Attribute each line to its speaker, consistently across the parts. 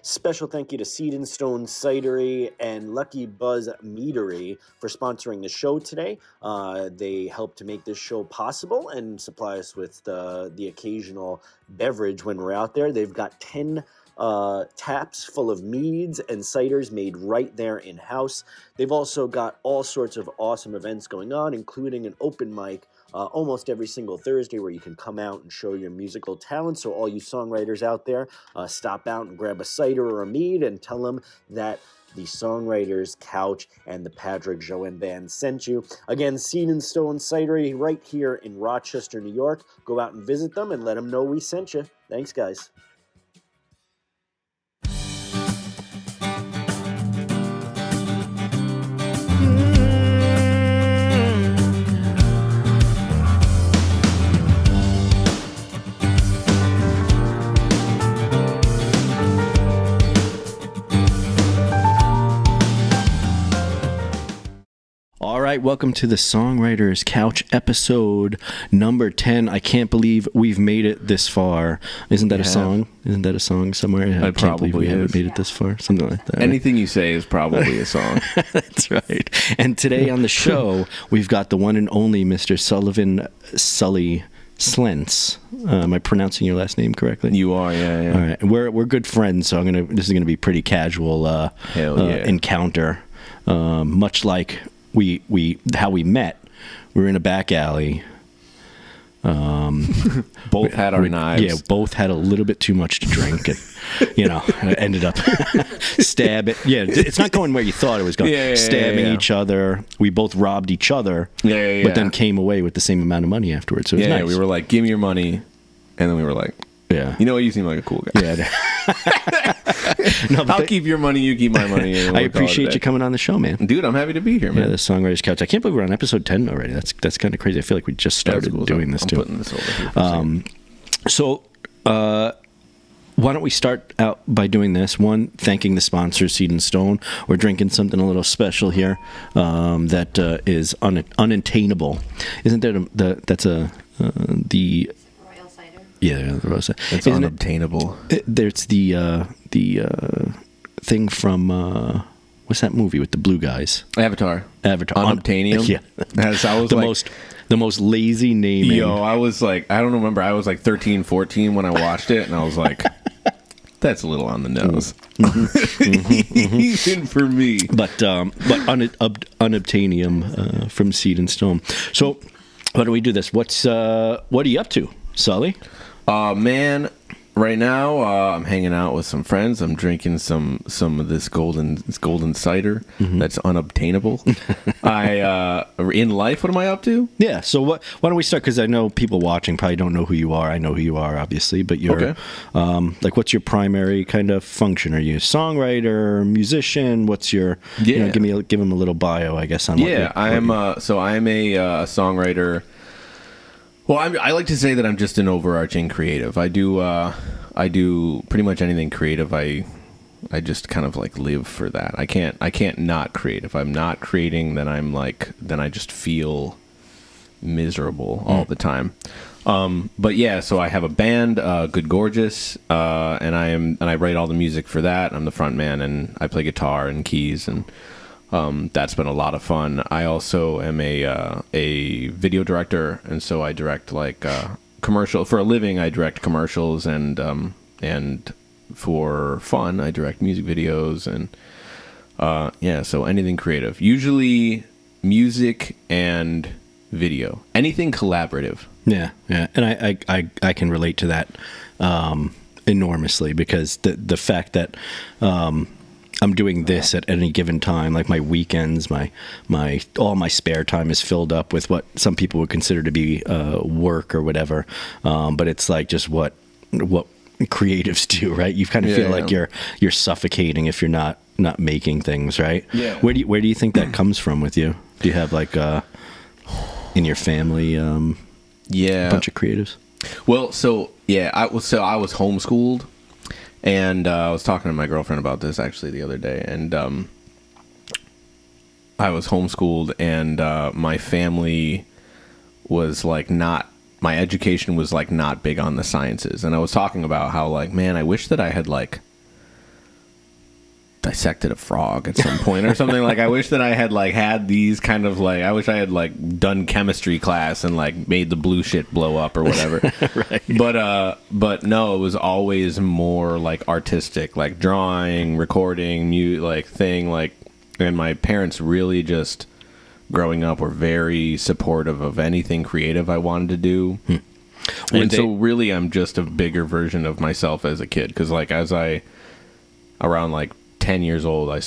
Speaker 1: Special thank you to Seed and Stone Cidery and Lucky Buzz Meadery for sponsoring the show today. They help to make this show possible and supply us with the occasional beverage when we're out there. They've got 10 taps full of meads and ciders made right there in-house. They've also got all sorts of awesome events going on, including an open mic almost every single Thursday where you can come out and show your musical talent. So all you songwriters out there, stop out and grab a cider or a mead and tell them that the Songwriters Couch and the Patrick Joanne Band sent you. Again, Seed and Stone Cidery right here in Rochester, New York. Go out and visit them and let them know we sent you. Thanks, guys.
Speaker 2: All right, welcome to the Songwriters Couch episode number 10. I can't believe we've made it this far. Isn't that a song? Isn't that a song somewhere? I can't believe we haven't made it this far. Something like that.
Speaker 3: Anything you say is probably a song.
Speaker 2: That's right. And today on the show, we've got the one and only Mr. Sully Slentz. Am I pronouncing your last name correctly?
Speaker 3: You are, yeah.
Speaker 2: All right. We're good friends, so this is gonna be pretty casual encounter. Much like how we met. We were in a back alley.
Speaker 3: Both had our knives.
Speaker 2: Yeah, both had a little bit too much to drink, and ended up stabbing. Yeah, it's not going where you thought it was going. Stabbing each other. We both robbed each other. But then came away with the same amount of money afterwards. So it was nice.
Speaker 3: We were like, "Give me your money," and then we were like,
Speaker 2: "Yeah,
Speaker 3: you know what? You seem like a cool guy."
Speaker 2: Yeah.
Speaker 3: I'll keep your money, you keep my money.
Speaker 2: I appreciate you coming on the show, man.
Speaker 3: Dude, I'm happy to be here, man.
Speaker 2: Yeah, the Songwriters Couch. I can't believe we're on episode 10 already. That's kind of crazy. I feel like we just started doing this too.
Speaker 3: Putting this over here
Speaker 2: so, why don't we start out by doing this? One, thanking the sponsor, Seed and Stone. We're drinking something a little special here that is unattainable. Isn't that that's the
Speaker 4: Royal cider?
Speaker 2: Yeah, the Royal cider.
Speaker 3: It's unobtainable.
Speaker 2: There's the thing from what's that movie with the blue guys?
Speaker 3: Avatar.
Speaker 2: Unobtainium.
Speaker 3: Yeah. I was
Speaker 2: the most lazy naming.
Speaker 3: Yo, I was like, I don't remember. I was like 13, 14 when I watched it, and I was like, that's a little on the nose. Even for me.
Speaker 2: But unobtainium from Seed and Stone. So, why don't we do this? What are you up to, Sully?
Speaker 3: Man, right now I'm hanging out with some friends. I'm drinking some of this golden cider that's unobtainable. In life, what am I up to?
Speaker 2: Yeah. So why don't we start? Because I know people watching probably don't know who you are. I know who you are, obviously, but you're what's your primary kind of function? Are you a songwriter, musician? What's your give them a little bio, I guess. On
Speaker 3: I'm a songwriter. Well, I like to say that I'm just an overarching creative. I do pretty much anything creative. I just kind of like live for that. I can't not create. If I'm not creating, then I just feel miserable all the time. But yeah, so I have a band, Good Gorgeous, and I write all the music for that. I'm the front man, and I play guitar and keys, and that's been a lot of fun. I also am a video director, and so I direct commercial for a living. I direct commercials, and for fun, I direct music videos, and so anything creative. Usually music and video, anything collaborative.
Speaker 2: Yeah, and I can relate to that enormously, because the fact that I'm doing this at any given time, like my weekends, my all my spare time is filled up with what some people would consider to be work or whatever, but it's like just what creatives do, right? You kind of feel like you're suffocating if you're not making things, right?
Speaker 3: Yeah.
Speaker 2: Where do you think that comes from with you? Do you have in your family a bunch of creatives?
Speaker 3: Well, I was homeschooled. And I was talking to my girlfriend about this actually the other day, and I was homeschooled, and my family was my education was not big on the sciences, and I was talking about how man, I wish that I had dissected a frog at some point or something. Like, I wish that I had like had these kind of like, I wish I had like done chemistry class and like made the blue shit blow up or whatever.
Speaker 2: Right.
Speaker 3: But no, it was always more like artistic, like drawing, recording, and my parents really just growing up were very supportive of anything creative I wanted to do. And so really I'm just a bigger version of myself as a kid, because like around like 10 years old, I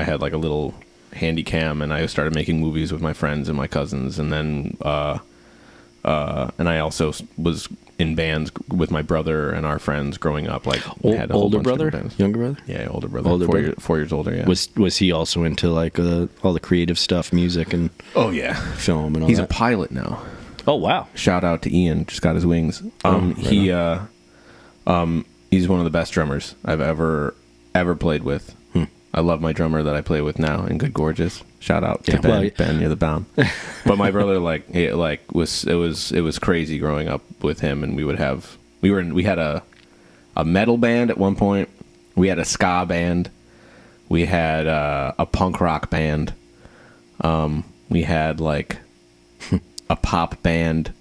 Speaker 3: had like a little handy cam, and I started making movies with my friends and my cousins. And then, and I also was in bands with my brother and our friends growing up. Like, had a whole
Speaker 2: older
Speaker 3: bunch of
Speaker 2: brother,
Speaker 3: bands.
Speaker 2: younger brother?
Speaker 3: Yeah, older brother. 4 years older, yeah.
Speaker 2: Was he also into like all the creative stuff, music and
Speaker 3: Oh, yeah.
Speaker 2: film and all
Speaker 3: He's
Speaker 2: that?
Speaker 3: a pilot now.
Speaker 2: Oh, wow.
Speaker 3: Shout out to Ian, just got his wings. He's one of the best drummers I've ever played with. I love my drummer that I play with now in Good Gorgeous. Shout out to Ben.
Speaker 2: Well,
Speaker 3: Ben, you're the bomb. But my brother, it was crazy growing up with him, and we had a metal band at one point. We had a ska band. We had a punk rock band. We had like a pop band.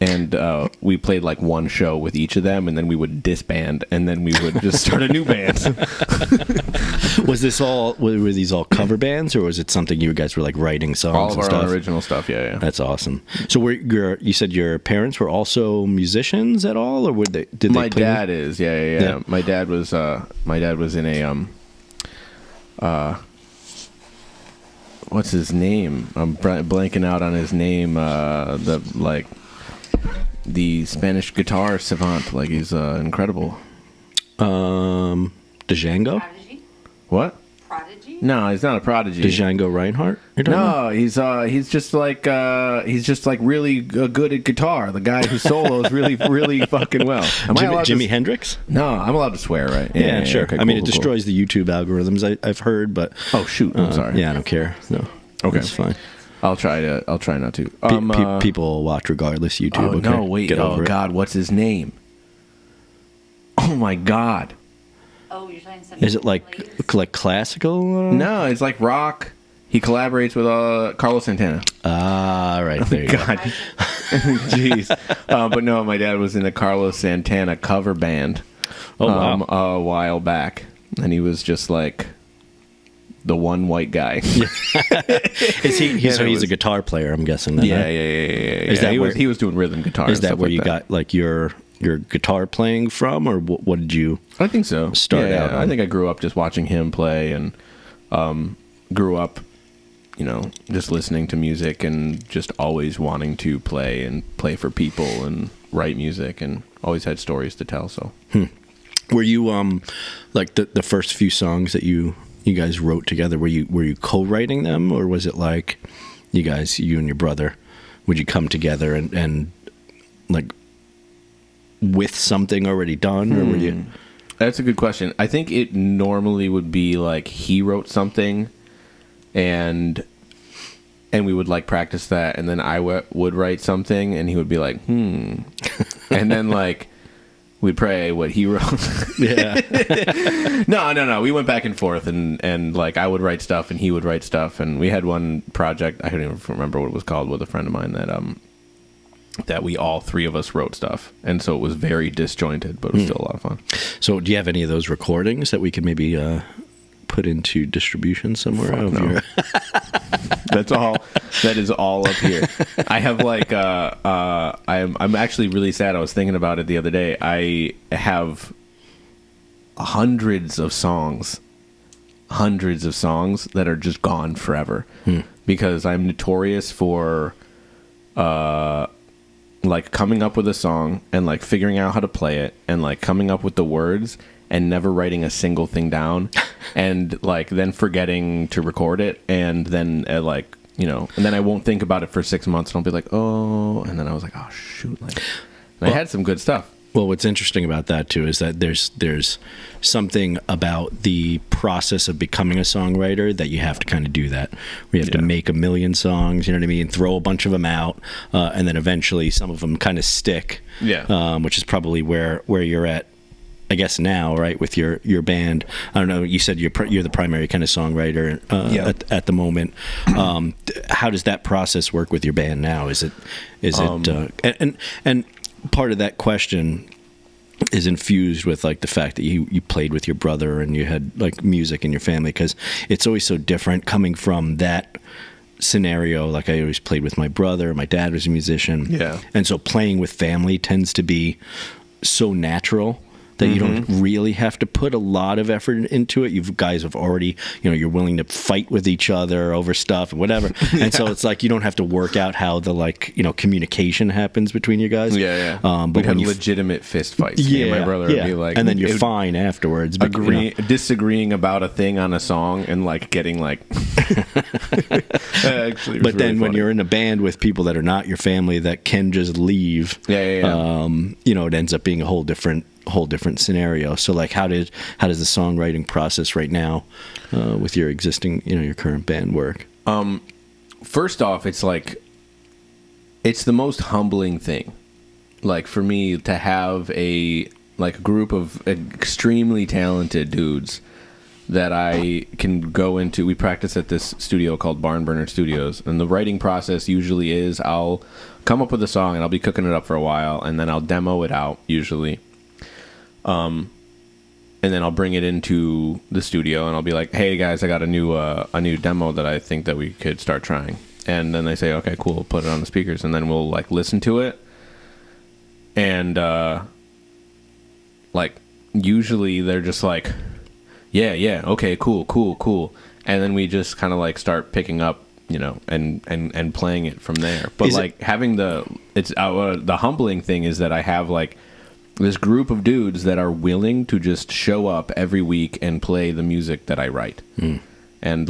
Speaker 3: And we played like one show with each of them, and then we would disband, and then we would just start a new band.
Speaker 2: Were these all cover bands, or was it something you guys were like writing songs
Speaker 3: All of
Speaker 2: and
Speaker 3: our
Speaker 2: stuff?
Speaker 3: own original stuff, yeah.
Speaker 2: That's awesome. So you said your parents were also musicians at all, or did they
Speaker 3: My
Speaker 2: play
Speaker 3: dad is, yeah. My dad was in a what's his name? I'm blanking out on his name. The Spanish guitar savant, like he's incredible.
Speaker 2: Django?
Speaker 4: Prodigy?
Speaker 3: What?
Speaker 4: Prodigy?
Speaker 3: No, he's not a prodigy.
Speaker 2: Django Reinhardt?
Speaker 3: No, he's just like really good at guitar. The guy who solos really really fucking well.
Speaker 2: Jimi Hendrix?
Speaker 3: No, I'm allowed to swear, right?
Speaker 2: Yeah, sure.
Speaker 3: Okay,
Speaker 2: I mean,
Speaker 3: cool,
Speaker 2: it destroys the YouTube algorithms. I've heard, but
Speaker 3: oh shoot, I'm sorry.
Speaker 2: Yeah, I don't care. No,
Speaker 3: Okay,
Speaker 2: it's fine.
Speaker 3: I'll try not to.
Speaker 2: People will watch regardless. YouTube.
Speaker 3: Oh
Speaker 2: okay?
Speaker 3: no, wait.
Speaker 2: Get over it.
Speaker 3: God, what's his name? Oh my God.
Speaker 4: Oh, you're talking something.
Speaker 2: Is it like classical?
Speaker 3: No, it's like rock. He collaborates with Carlos Santana.
Speaker 2: Ah, right there. You
Speaker 3: God, jeez. But no, my dad was in a Carlos Santana cover band.
Speaker 2: Oh wow.
Speaker 3: A while back, and he was just like the one white guy.
Speaker 2: Is he? So he's a guitar player, I'm guessing. Then,
Speaker 3: Yeah.
Speaker 2: right?
Speaker 3: Is that he was doing rhythm guitar.
Speaker 2: Is that where you got like your guitar playing from, or what did you?
Speaker 3: I think so.
Speaker 2: Start out.
Speaker 3: I think I grew up just watching him play, and grew up, just listening to music and just always wanting to play for people and write music, and always had stories to tell. So,
Speaker 2: Were you like the first few songs that you guys wrote together? Were you co-writing them, or was it like you and your brother, would you come together and like with something already done, or were you?
Speaker 3: That's a good question. I think it normally would be like he wrote something, and we would like practice that, and then I would write something, and he would be like, and then like we'd pray what he wrote.
Speaker 2: Yeah.
Speaker 3: No. We went back and forth, and like I would write stuff, and he would write stuff, and we had one project, I don't even remember what it was called, with a friend of mine that we all three of us wrote stuff, and so it was very disjointed, but it was still a lot of fun.
Speaker 2: So do you have any of those recordings that we could maybe put into distribution somewhere?
Speaker 3: No. That's all. That is all up here. I have like I'm actually really sad. I was thinking about it the other day. I have hundreds of songs that are just gone forever because I'm notorious for like coming up with a song and like figuring out how to play it and like coming up with the words and never writing a single thing down, and like then forgetting to record it, and then and then I won't think about it for 6 months, and I'll be like, oh, and then I was like, oh shoot, like I had some good stuff.
Speaker 2: Well, what's interesting about that too is that there's something about the process of becoming a songwriter that you have to kind of do that. We have to make a million songs, you know what I mean, throw a bunch of them out, and then eventually some of them kind of stick.
Speaker 3: Yeah.
Speaker 2: Which is probably where you're at I guess now, right, with your band, I don't know, you said you're the primary kind of songwriter at the moment. How does that process work with your band now? Is it and part of that question is infused with like the fact that you played with your brother and you had like music in your family, because it's always so different coming from that scenario. Like I always played with my brother, my dad was a musician, and so playing with family tends to be so natural that you don't really have to put a lot of effort into it. You guys have already, you're willing to fight with each other over stuff and whatever. And so it's like you don't have to work out how the communication happens between you guys.
Speaker 3: But we'd have legitimate fist fights. My brother would be like,
Speaker 2: and then you're fine afterwards. But,
Speaker 3: disagreeing about a thing on a song and like getting like. Actually,
Speaker 2: but then when you're in a band with people that are not your family that can just leave, it ends up being a whole different scenario. So like how does the songwriting process right now with your existing your current band work?
Speaker 3: First off, it's like it's the most humbling thing, like for me, to have a group of extremely talented dudes that I can go into. We practice at this studio called Barn Burner Studios, and the writing process usually is I'll come up with a song and I'll be cooking it up for a while, and then I'll demo it out usually. And then I'll bring it into the studio and I'll be like, "Hey guys, I got a new demo that I think that we could start trying." And then they say, "Okay, cool, we'll put it on the speakers." And then we'll like listen to it. And usually they're just like, "Yeah, okay, cool." And then we just kind of like start picking up, and playing it from there. But having the humbling thing is that I have like this group of dudes that are willing to just show up every week and play the music that I write, and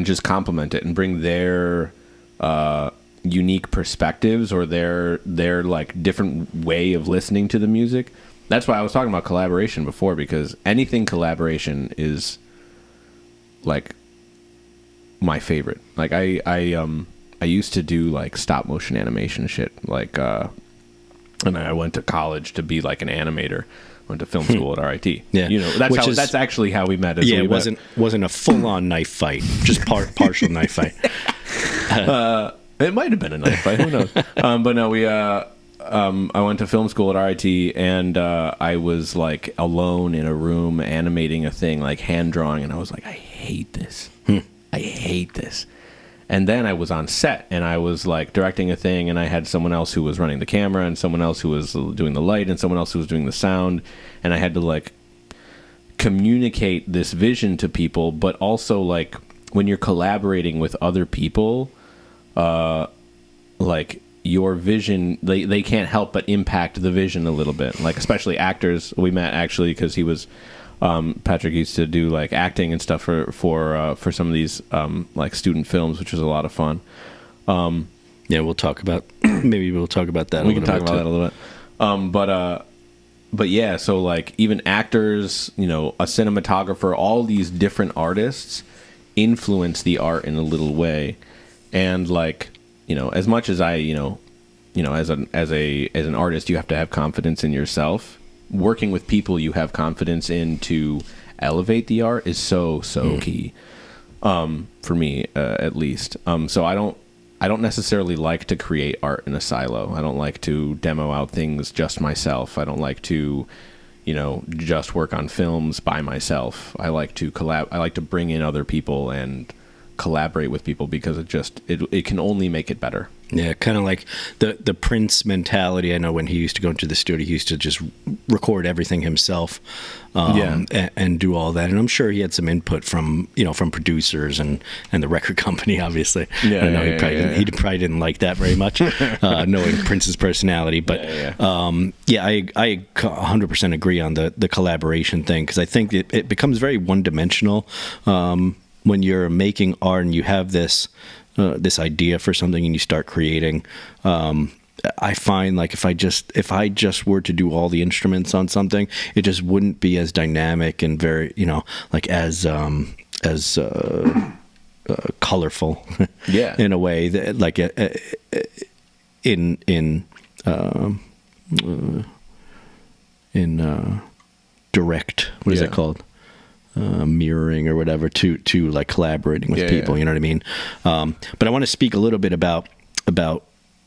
Speaker 3: just compliment it and bring their unique perspectives or their like different way of listening to the music. That's why I was talking about collaboration before, because anything collaboration is like my favorite. Like I used to do like stop motion animation shit, like and I went to college to be like an animator. Went to film school at RIT.
Speaker 2: Yeah,
Speaker 3: that's actually how we met.
Speaker 2: It wasn't a full on knife fight, just partial knife fight.
Speaker 3: It might have been a knife fight. Who knows? But no, I went to film school at RIT, and I was like alone in a room animating a thing, like hand drawing, and I was like, I hate this. I hate this. And then I was on set, and I was like directing a thing, and I had someone else who was running the camera, and someone else who was doing the light, and someone else who was doing the sound, and I had to like communicate this vision to people. But also, like, when you're collaborating with other people, like your vision, they can't help but impact the vision a little bit. Like, especially actors. We met actually because he was Patrick used to do like acting and stuff for some of these like student films, which was a lot of fun.
Speaker 2: Yeah, we'll talk about maybe we'll talk about that.
Speaker 3: We can talk about that a little bit. But yeah, so like even actors, a cinematographer, all these different artists influence the art in a little way. And like, as much as I, as an artist, you have to have confidence in yourself. Working with people you have confidence in to elevate the art is so key, for me, at least. So I don't necessarily like to create art in a silo. I don't like to demo out things just myself. I don't like to, just work on films by myself. I like to I like to bring in other people and collaborate with people, because it can only make it better.
Speaker 2: Yeah, kind of like the Prince mentality. I know when he used to go into the studio, he used to just record everything himself, and do all that. And I'm sure he had some input from from producers and the record company, obviously.
Speaker 3: Yeah,
Speaker 2: I know he probably didn't like that very much, knowing Prince's personality. But I 100% agree on the collaboration thing, because I think it becomes very one dimensional when you're making art and you have this idea for something and you start creating. I find like if I just were to do all the instruments on something, it just wouldn't be as dynamic and very like as colorful.
Speaker 3: Yeah,
Speaker 2: in a way that like in direct, what is it called? Mirroring or whatever to like collaborating with people. You know what I mean? But I want to speak a little bit about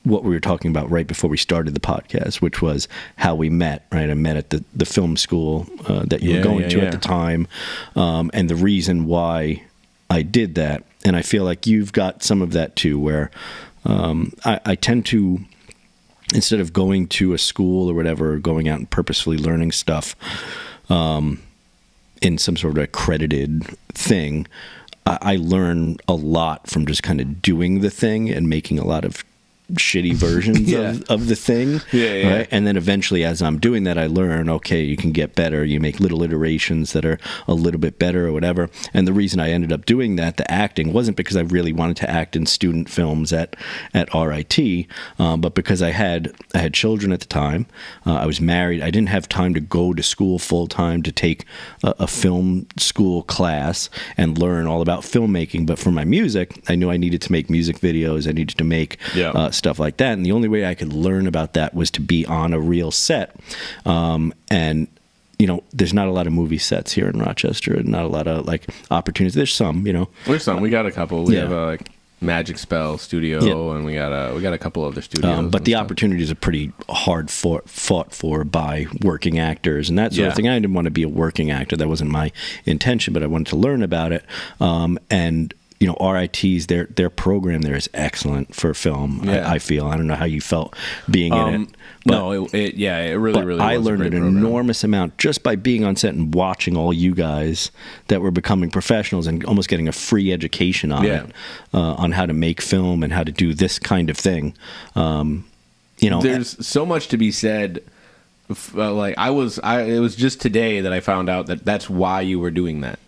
Speaker 2: what we were talking about right before we started the podcast, which was how we met, right? I met at the film school that you were going to at the time, and the reason why I did that. And I feel like you've got some of that too, where I tend to, instead of going to a school or whatever, or going out and purposefully learning stuff in some sort of accredited thing, I learn a lot from just kind of doing the thing and making a lot of shitty versions of the thing. Right? And then eventually, as I'm doing that, I learn, okay, you can get better. You make little iterations that are a little bit better or whatever. And the reason I ended up doing that, the acting, wasn't because I really wanted to act in student films at RIT, but because I had children at the time. I was married. I didn't have time to go to school full time to take a film school class and learn all about filmmaking. But for my music, I knew I needed to make music videos. I needed to make stuff like that, and the only way I could learn about that was to be on a real set. And there's not a lot of movie sets here in Rochester, and not a lot of like opportunities. There's some,
Speaker 3: There's some. We got a couple. We have a Magic Spell studio, and we got a couple other studios.
Speaker 2: But the opportunities are pretty hard fought for by working actors and that sort of thing. I didn't want to be a working actor. That wasn't my intention, but I wanted to learn about it. And RIT's, their program there is excellent for film. I feel. I don't know how you felt being in it. But,
Speaker 3: it really
Speaker 2: I
Speaker 3: was
Speaker 2: learned an
Speaker 3: program.
Speaker 2: enormous amount just by being on set and watching all you guys that were becoming professionals and almost getting a free education on it, on how to make film and how to do this kind of thing.
Speaker 3: There's so much to be said. It was just today that I found out that that's why you were doing that.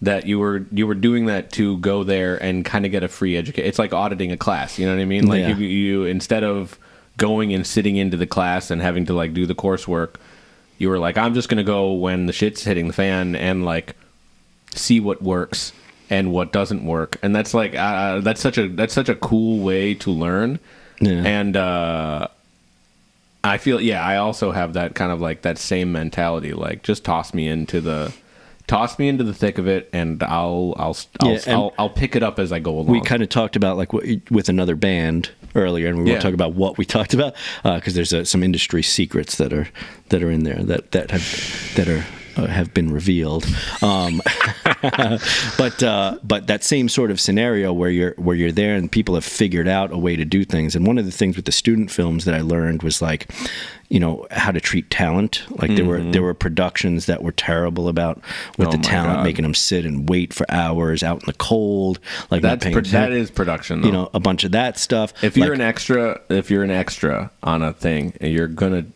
Speaker 3: That you were doing that to go there and kind of get a free education. It's like auditing a class, you know what I mean? Like you instead of going and sitting into the class and having to like do the coursework, you were like, I'm just going to go when the shit's hitting the fan and like see what works and what doesn't work. And that's like that's such a cool way to learn. And I feel I also have that kind of like that same mentality, like just toss me into the thick of it, and I'll pick it up as I go along.
Speaker 2: We kind of talked about like with another band earlier, and we won't talk about what we talked about because there's some industry secrets that are in there that have been revealed. But that same sort of scenario where you're there and people have figured out a way to do things. And one of the things with the student films that I learned was like, how to treat talent. Like there were productions that were terrible about with the talent, making them sit and wait for hours out in the cold. Like that
Speaker 3: is production, though.
Speaker 2: A bunch of that stuff.
Speaker 3: If you're an extra on a thing, you're gonna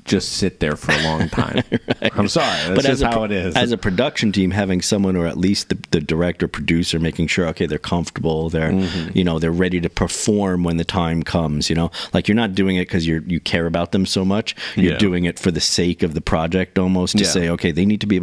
Speaker 3: just sit there for a long time. Right. I'm sorry. That's just how it is.
Speaker 2: As a production team, having someone, or at least the director, producer, making sure, okay, they're comfortable, they're, they're ready to perform when the time comes, like you're not doing it because you care about them so much. You're doing it for the sake of the project almost to say, okay, they need to be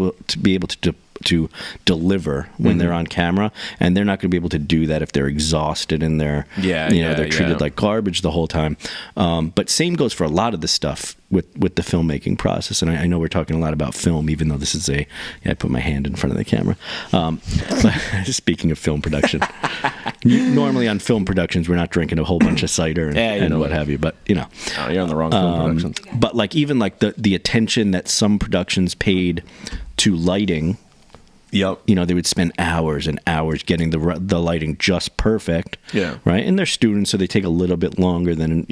Speaker 2: able to deliver when they're on camera, and they're not going to be able to do that if they're exhausted and they're treated like garbage the whole time. But same goes for a lot of the stuff with the filmmaking process. And I know we're talking a lot about film, even though this is I put my hand in front of the camera. Speaking of film production, normally on film productions, we're not drinking a whole bunch of cider and what have you, but
Speaker 3: you're on the wrong film production.
Speaker 2: But like even like the attention that some productions paid to lighting.
Speaker 3: Yep.
Speaker 2: They would spend hours and hours getting the lighting just perfect.
Speaker 3: Yeah.
Speaker 2: Right. And they're students, so they take a little bit longer than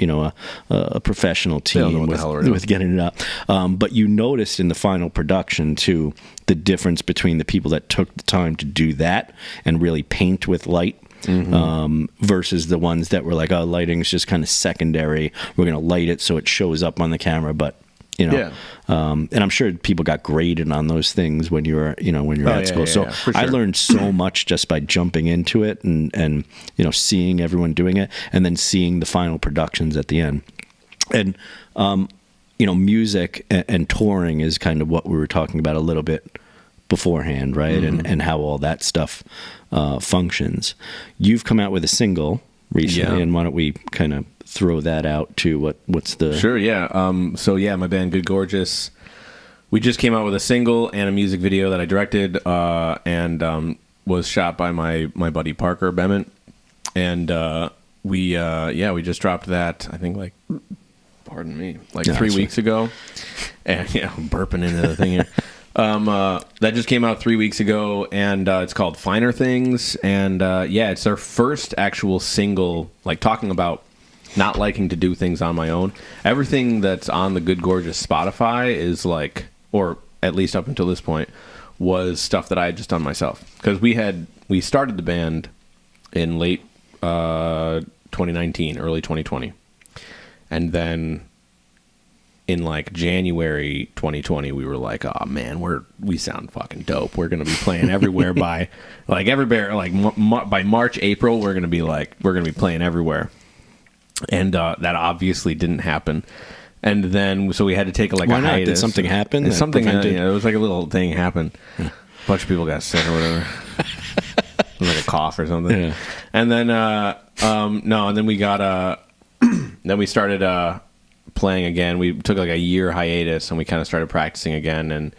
Speaker 2: a professional team with getting it up. But you noticed in the final production too the difference between the people that took the time to do that and really paint with light. Versus the ones that were like, oh, lighting's just kind of secondary. We're going to light it so it shows up on the camera, but. And I'm sure people got graded on those things when you were, at school. So
Speaker 3: sure.
Speaker 2: I learned so much just by jumping into it and seeing everyone doing it and then seeing the final productions at the end. And, music and touring is kind of what we were talking about a little bit beforehand, right? And how all that stuff functions. You've come out with a single recently, and why don't we kind of throw that out to what's the...
Speaker 3: Sure, yeah. My band Good Gorgeous, we just came out with a single and a music video that I directed, and was shot by my buddy Parker Bement, and we just dropped that. I think pardon me, 3 weeks ago, and burping into the thing here. That just came out 3 weeks ago, and it's called Finer Things, and it's our first actual single, talking about not liking to do things on my own. Everything that's on the Good Gorgeous Spotify is or at least up until this point, was stuff that I had just done myself. Because we started the band in late 2019, early 2020. And then in January 2020, we were like, oh man, we sound fucking dope. We're gonna be playing everywhere by by March, April, we're gonna be playing everywhere. And that obviously didn't happen. And then so we had to take a
Speaker 2: Why not?
Speaker 3: hiatus.
Speaker 2: Did something happen?
Speaker 3: Something it was a little thing happened. A bunch of people got sick or whatever. It was a cough or something. Yeah. And then and then we got then we started playing again. We took a year hiatus, and we kind of started practicing again and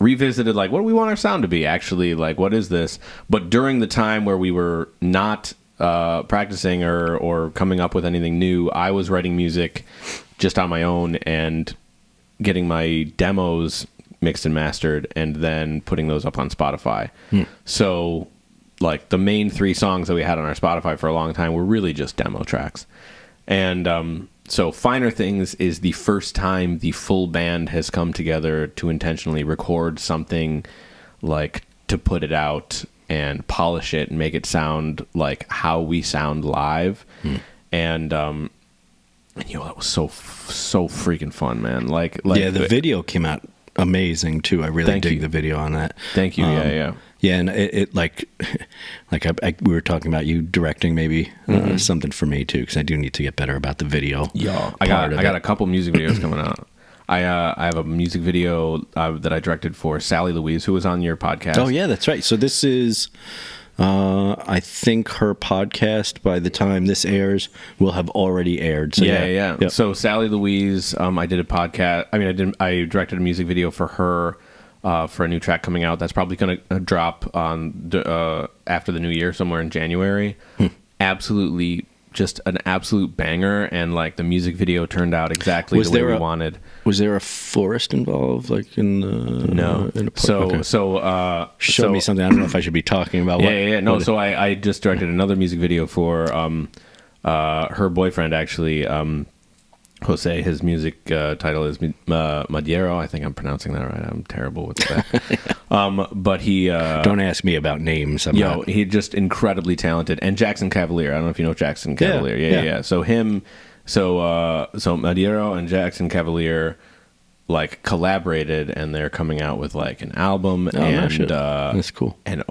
Speaker 3: revisited what do we want our sound to be, actually, what is this? But during the time where we were not practicing or coming up with anything new, I was writing music just on my own and getting my demos mixed and mastered, and then putting those up on Spotify. So the main 3 songs that we had on our Spotify for a long time were really just demo tracks. And so Finer Things is the first time the full band has come together to intentionally record something, to put it out and polish it and make it sound like how we sound live. And that was so freaking fun, man.
Speaker 2: The video came out amazing too. I really dig the video on that.
Speaker 3: Thank you.
Speaker 2: Yeah, and it we were talking about you directing maybe something for me too, because I do need to get better about the video. Yeah,
Speaker 3: I got a couple music videos coming out. I have a music video that I directed for Sally Louise, who was on your podcast.
Speaker 2: Oh yeah, that's right. So this is, I think her podcast, by the time this airs, will have already aired. So
Speaker 3: yeah. Yep. So Sally Louise, I did a podcast. I directed a music video for her. For a new track coming out that's probably going to drop on after the new year, somewhere in January. Absolutely, just an absolute banger, and the music video turned out exactly the way we wanted.
Speaker 2: Was there a forest involved, in the
Speaker 3: no?
Speaker 2: In
Speaker 3: Show
Speaker 2: me something. I don't know if I should be talking about.
Speaker 3: No. So I just directed another music video for her boyfriend, actually. Jose, his music title is Madiero. I think I'm pronouncing that right. I'm terrible with that. But he...
Speaker 2: don't ask me about names.
Speaker 3: He's just incredibly talented. And Jackson Cavalier. I don't know if you know Jackson Cavalier. Yeah. So Madiero and Jackson Cavalier collaborated, and they're coming out with an album.
Speaker 2: That's cool.
Speaker 3: And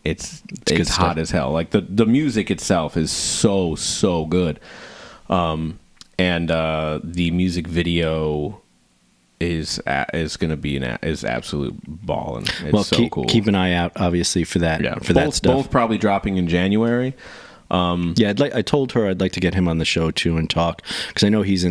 Speaker 3: it's it's hot as hell. The music itself is so good. And the music video is going to be is absolute ball, and it's so cool.
Speaker 2: Keep an eye out, obviously, for that.
Speaker 3: Yeah,
Speaker 2: that stuff.
Speaker 3: Both probably dropping in January.
Speaker 2: I told her I'd like to get him on the show too and talk, because I know he's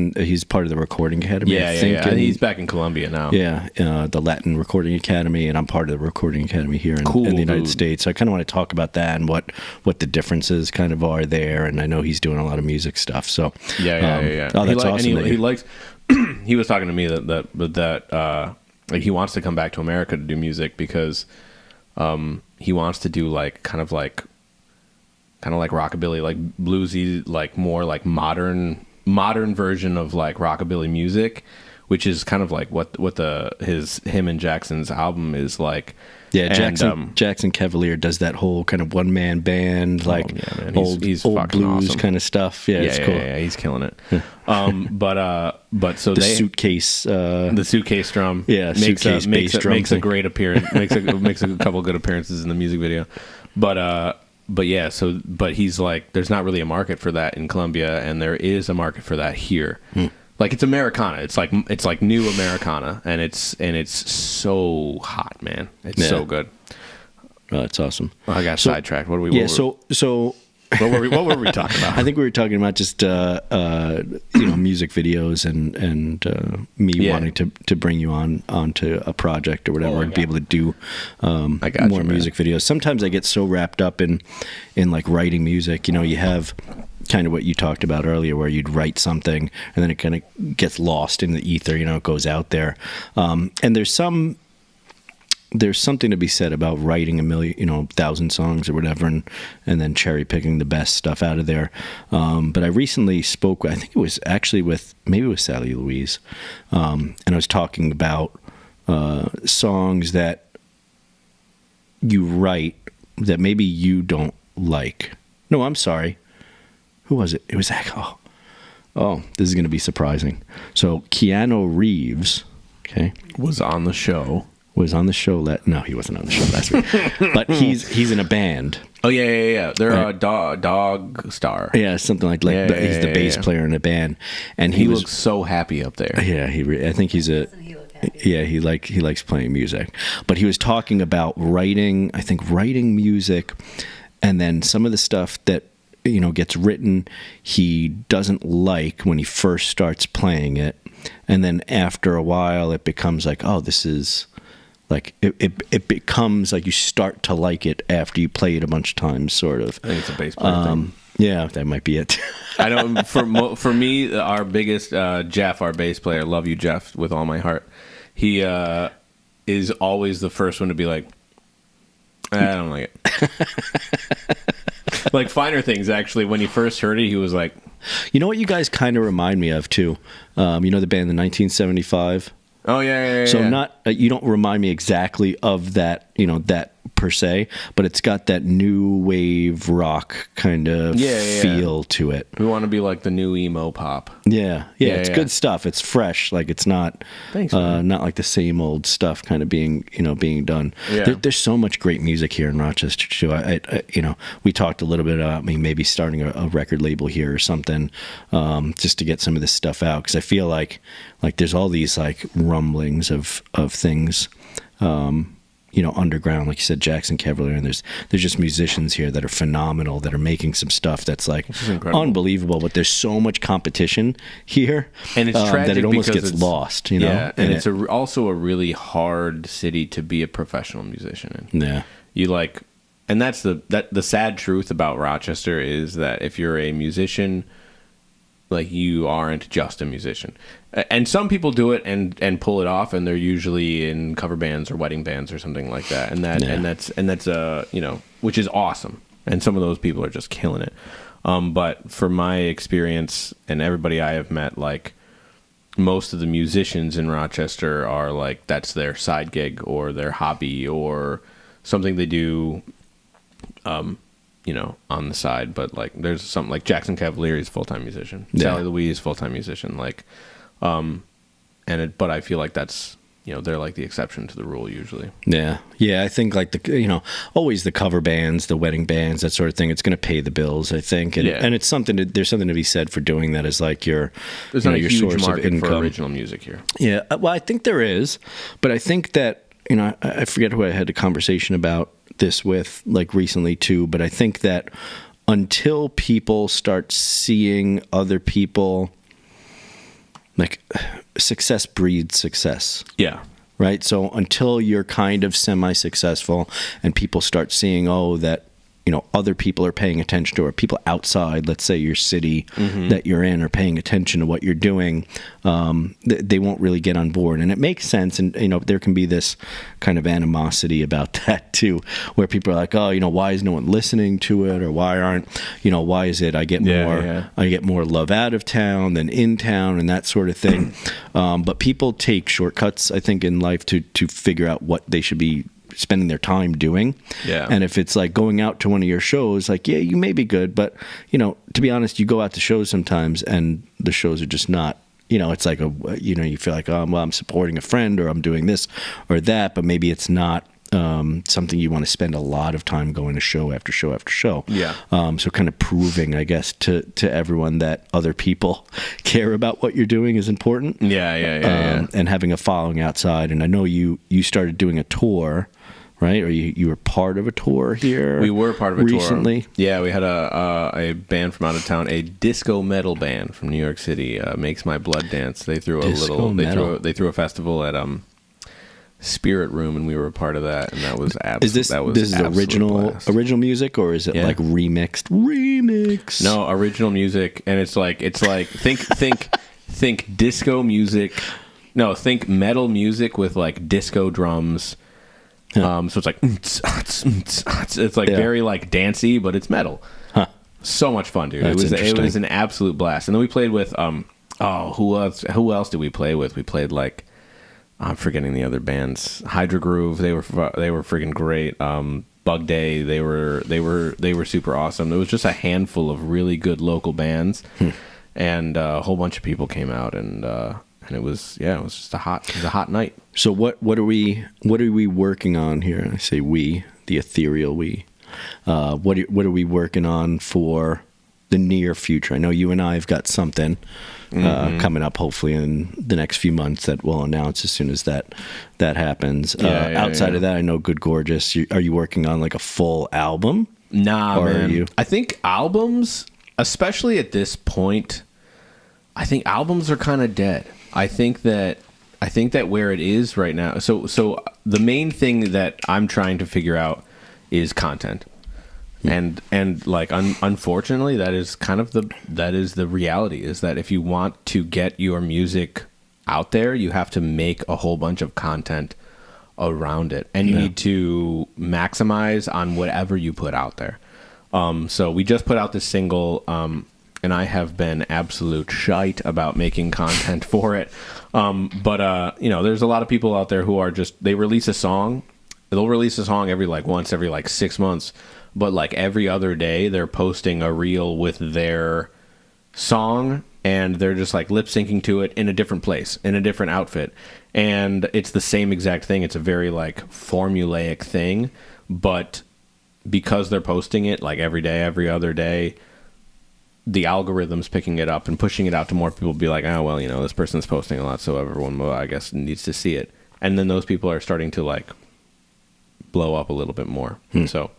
Speaker 2: part of the Recording Academy.
Speaker 3: Yeah. He's back in Colombia now.
Speaker 2: Yeah, the Latin Recording Academy, and I'm part of the Recording Academy here in the United States. So I kind of want to talk about that and what the differences kind of are there. And I know he's doing a lot of music stuff. So
Speaker 3: yeah.
Speaker 2: Oh, that's awesome.
Speaker 3: He likes. He was talking to me that he wants to come back to America to do music, because he wants to do kind of like rockabilly, bluesy, more modern version of rockabilly music, which is kind of what him and Jackson's album is like.
Speaker 2: Yeah, Jackson Cavalier does that whole kind of one man band, old blues
Speaker 3: awesome.
Speaker 2: kind of stuff. Yeah, it's cool.
Speaker 3: Yeah, he's killing it. But so
Speaker 2: the suitcase
Speaker 3: drum,
Speaker 2: bass drum
Speaker 3: makes a great appearance. makes a couple good appearances in the music video. But he's there's not really a market for that in Colombia, and there is a market for that here. It's Americana. It's like new Americana, and it's so hot, man. It's so good.
Speaker 2: Oh, that's awesome.
Speaker 3: I got sidetracked. What do we?
Speaker 2: Yeah. So
Speaker 3: What were we talking about?
Speaker 2: I think we were talking about just music videos and me wanting to bring you onto a project or whatever, and be able to do more music videos. Sometimes I get so wrapped up in like writing music. You have kind of what you talked about earlier, where you'd write something and then it kind of gets lost in the ether. It goes out there, and there's something to be said about writing 1,000 songs or whatever, and then cherry picking the best stuff out of there. But I recently spoke, I think it was actually with Sally Louise, and I was talking about songs that you write that maybe you don't like. No, I'm sorry. Who was it? It was Echo. Oh, this is going to be surprising. So Keanu Reeves, okay,
Speaker 3: was on the show.
Speaker 2: No, he wasn't on the show last week. But he's in a band.
Speaker 3: Oh yeah. They're a dog star.
Speaker 2: Yeah, something like he's the bass player in a band, and he
Speaker 3: looks so happy up there.
Speaker 2: Yeah, I think he's a.
Speaker 4: Doesn't he look happy?
Speaker 2: Yeah, he likes playing music, but he was talking about writing music, and then some of the stuff that gets written he doesn't like when he first starts playing it, and then after a while it becomes like, oh, this is. Like it becomes like you start to like it after you play it a bunch of times, sort of.
Speaker 3: I think it's a bass player thing.
Speaker 2: Yeah, that might be it.
Speaker 3: I know. For me, our biggest Jeff, our bass player, love you, Jeff, with all my heart. He is always the first one to be like, I don't like it. Like Finer Things, actually, when he first heard it, he was like,
Speaker 2: you know what you guys kind of remind me of too. The band, the 1975.
Speaker 3: Oh yeah.
Speaker 2: So not you don't remind me exactly of that, that per se, but it's got that new wave rock kind of feel to it.
Speaker 3: We want to be like the new emo pop.
Speaker 2: Yeah, it's good stuff. It's fresh, like it's not not like the same old stuff kind of being done.
Speaker 3: Yeah.
Speaker 2: There's so much great music here in Rochester too. I we talked a little bit about maybe starting a record label here or something, just to get some of this stuff out, because I feel like there's all these like rumblings of things. Underground, like you said, Jackson Cavalier, and there's just musicians here that are phenomenal, that are making some stuff that's like unbelievable. But there's so much competition here,
Speaker 3: and it's tragic
Speaker 2: that it almost
Speaker 3: because
Speaker 2: gets lost.
Speaker 3: Yeah, and it's also a really hard city to be a professional musician in.
Speaker 2: Yeah,
Speaker 3: and that's the sad truth about Rochester is that if you're a musician, like, you aren't just a musician. And some people do it and pull it off, and they're usually in cover bands or wedding bands or something like that. And that's which is awesome. And some of those people are just killing it. But for my experience and everybody I have met, like, most of the musicians in Rochester are like, that's their side gig or their hobby or something they do on the side. But like, there's something like Jackson Cavalier is a full-time musician. Sally Louise, full-time musician. Like, but I feel like that's, they're like the exception to the rule usually.
Speaker 2: Yeah. I think like always the cover bands, the wedding bands, that sort of thing. It's going to pay the bills, I think, and it's there's something to be said for doing that as like there's not a huge source
Speaker 3: market
Speaker 2: of income
Speaker 3: for original music here.
Speaker 2: Yeah. Well, I think there is, but I think that I forget who I had a conversation about this with like recently too, but I think that until people start seeing other people, like, success breeds success.
Speaker 3: Yeah.
Speaker 2: Right? So until you're kind of semi-successful and people start seeing, that other people are paying attention to, or people outside, let's say your city that you're in, are paying attention to what you're doing, they won't really get on board. And it makes sense. And, there can be this kind of animosity about that too, where people are like, why is no one listening to it? Or why is it I get more love out of town than in town, and that sort of thing. But people take shortcuts, I think, in life to figure out what they should be spending their time doing.
Speaker 3: Yeah.
Speaker 2: And if it's like going out to one of your shows, like, yeah, you may be good, but to be honest, you go out to shows sometimes and the shows are just not, it's like you feel like, I'm supporting a friend, or I'm doing this or that, but maybe it's not something you want to spend a lot of time going to show after show after show.
Speaker 3: Yeah.
Speaker 2: So kind of proving, I guess, to everyone that other people care about what you're doing is important.
Speaker 3: Yeah.
Speaker 2: And having a following outside. And I know you started doing a tour right? Or you were part of a tour here?
Speaker 3: We were part of a
Speaker 2: recently?
Speaker 3: tour. Yeah, we had a band from out of town, a disco metal band from New York City, Makes My Blood Dance. They threw they threw a festival at Spirit Room, and we were a part of that, and that was absolutely.
Speaker 2: This is original music, or is it like remixed?
Speaker 3: No, original music, and it's like think disco music. No, think metal music with like disco drums. So it's like it's like very like dancey, but it's metal.
Speaker 2: Huh.
Speaker 3: So much fun, dude.
Speaker 2: That's
Speaker 3: it was an absolute blast. And then we played with who else did we play with? We played like, I'm forgetting the other bands. Hydra Groove, they were freaking great. Bug Day, they were super awesome. There was just a handful of really good local bands, and a whole bunch of people came out, and it was just a hot night.
Speaker 2: So what are we working on here? And I say we, the ethereal we. What are we working on for the near future? I know you and I have got something coming up, hopefully in the next few months, that we'll announce as soon as that happens. Outside of that, I know Good Gorgeous. Are you working on like a full album?
Speaker 3: Nah, man. I think albums, especially at this point, I think albums are kind of dead. I think that where it is right now. So the main thing that I'm trying to figure out is content. And like unfortunately, that is the reality, is that if you want to get your music out there, you have to make a whole bunch of content around it, and you need to maximize on whatever you put out there. So we just put out this single, and I have been absolute shite about making content for it. But there's a lot of people out there who are just, they'll release a song once every 6 months. But like every other day, they're posting a reel with their song, and they're just like lip syncing to it in a different place, in a different outfit. And it's the same exact thing. It's a very like formulaic thing, but because they're posting it like every day, every other day, the algorithm's picking it up and pushing it out to more people. Be like, oh, well, this person's posting a lot, so everyone, I guess, needs to see it. And then those people are starting to like blow up a little bit more. So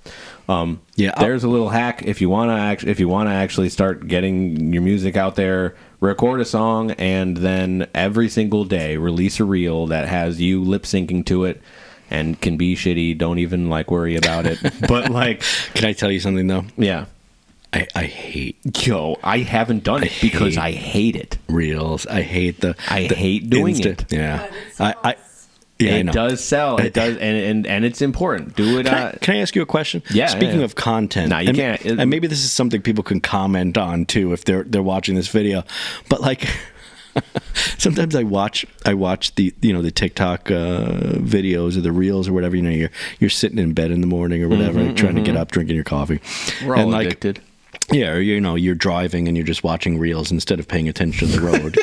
Speaker 3: there's a little hack. If you want to actually start getting your music out there, record a song, and then every single day release a reel that has you lip syncing to it, and can be shitty. Don't even like worry about it. But like,
Speaker 2: can I tell you something though?
Speaker 3: Yeah.
Speaker 2: I hate
Speaker 3: I haven't done it because I hate it.
Speaker 2: Reels. I hate
Speaker 3: doing it.
Speaker 2: Yeah.
Speaker 3: It does sell. It does, and it's important. Do it.
Speaker 2: Can I ask you a question?
Speaker 3: Yeah.
Speaker 2: Speaking of content,
Speaker 3: you can't.
Speaker 2: And maybe this is something people can comment on too if they're watching this video. But like, sometimes I watch the the TikTok videos or the reels or whatever. You're sitting in bed in the morning or whatever, trying to get up, drinking your coffee.
Speaker 3: We're all addicted.
Speaker 2: Yeah, or you're driving and you're just watching reels instead of paying attention to the road,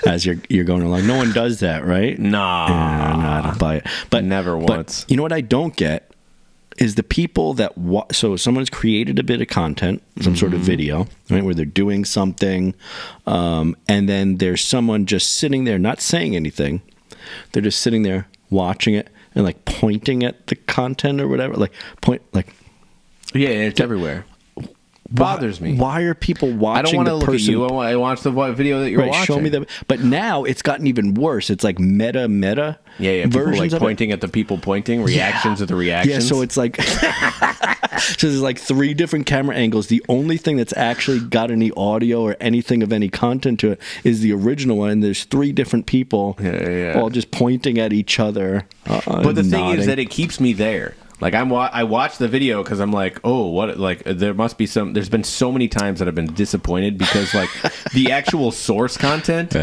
Speaker 2: as you're going along. No one does that, right?
Speaker 3: Nah.
Speaker 2: Yeah, I don't buy it. But
Speaker 3: never once.
Speaker 2: You know what I don't get is the people that so someone's created a bit of content, some sort of video, right, where they're doing something, and then there's someone just sitting there not saying anything. They're just sitting there watching it and like pointing at the content or whatever,
Speaker 3: Yeah, it's everywhere. Bothers me.
Speaker 2: Why are people watching?
Speaker 3: I don't want to look at you. I watch the video that you're watching.
Speaker 2: Show me the. But now it's gotten even worse. It's like meta.
Speaker 3: Yeah.
Speaker 2: Versions
Speaker 3: like pointing at the people pointing, reactions of the reactions.
Speaker 2: Yeah. So it's like. So there's like 3 different camera angles. The only thing that's actually got any audio or anything of any content to it is the original one. And there's 3 different people, all just pointing at each other.
Speaker 3: But the thing is that it keeps me there. Like I watch the video because I'm like, oh, what? Like there must be some. There's been so many times that I've been disappointed because like the actual source content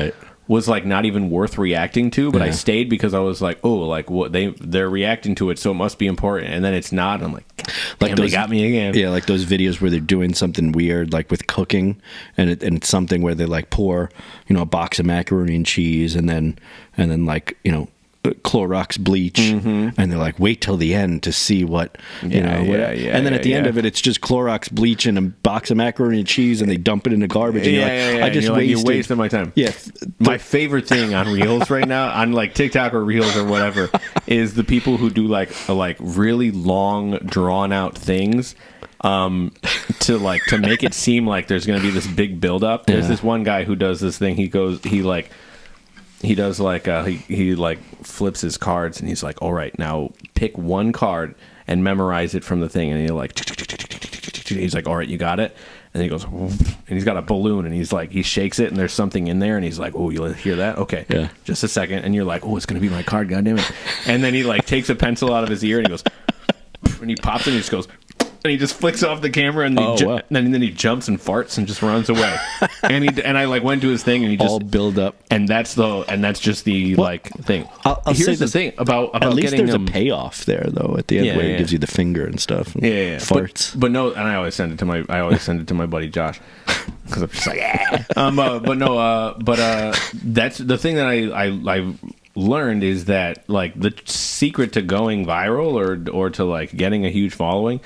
Speaker 3: was like not even worth reacting to, but I stayed because I was like, oh, like what they're reacting to it, so it must be important, and then it's not. And I'm like they got me again.
Speaker 2: Yeah, like those videos where they're doing something weird, like with cooking, and it's something where they like pour, a box of macaroni and cheese, and then like Clorox bleach, and they're like, wait till the end to see what you know. And then at the end of it, it's just Clorox bleach and a box of macaroni and cheese, and they dump it in the garbage. And you're like, I just wasted.
Speaker 3: You're wasting my time.
Speaker 2: Yeah,
Speaker 3: my favorite thing on Reels right now, on like TikTok or Reels or whatever, is the people who do like really long, drawn out things. To make it seem like there's going to be this big build up. There's this one guy who does this thing. He flips his cards, and he's like, all right, now pick one card and memorize it from the thing. And he's like, all right, you got it? And he goes, and he's got a balloon, and he's like, he shakes it, and there's something in there, and he's like, oh, you hear that? Okay, just a second. And you're like, oh, it's going to be my card, goddammit. And then he like takes a pencil out of his ear, and he goes, and he pops it, and he just goes, and he just flicks off the camera, and, and then he jumps and farts and just runs away. and I like went to his thing, and he just
Speaker 2: all build up,
Speaker 3: and that's just the thing.
Speaker 2: I'll
Speaker 3: Here's
Speaker 2: say
Speaker 3: the thing about
Speaker 2: at least
Speaker 3: getting
Speaker 2: there's a payoff there though at the end where he gives you the finger and stuff. And farts.
Speaker 3: But no, and I always send it to my buddy Josh because I'm just like that's the thing that I learned is that like the secret to going viral or to like getting a huge following.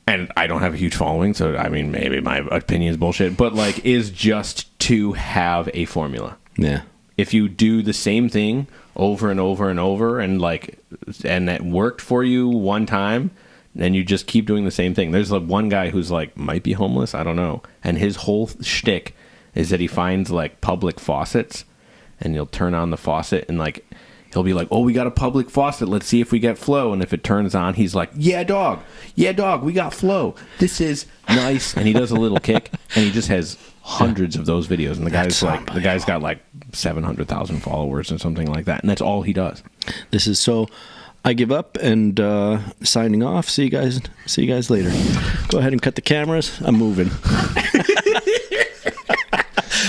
Speaker 3: And I don't have a huge following, so I mean, maybe my opinion is bullshit, but like, is just to have a formula.
Speaker 2: Yeah.
Speaker 3: If you do the same thing over and over and over, and that worked for you one time, then you just keep doing the same thing. There's like one guy who's like, might be homeless, I don't know. And his whole shtick is that he finds like public faucets, and he'll turn on the faucet, and like, he'll be like, oh, we got a public faucet. Let's see if we get flow. And if it turns on, he's like, yeah, dog, we got flow. This is nice. And he does a little kick, and he just has hundreds of those videos. And the guy's got like 700,000 followers or something like that. And that's all he does.
Speaker 2: This is so. I give up and signing off. See you guys later. Go ahead and cut the cameras. I'm moving.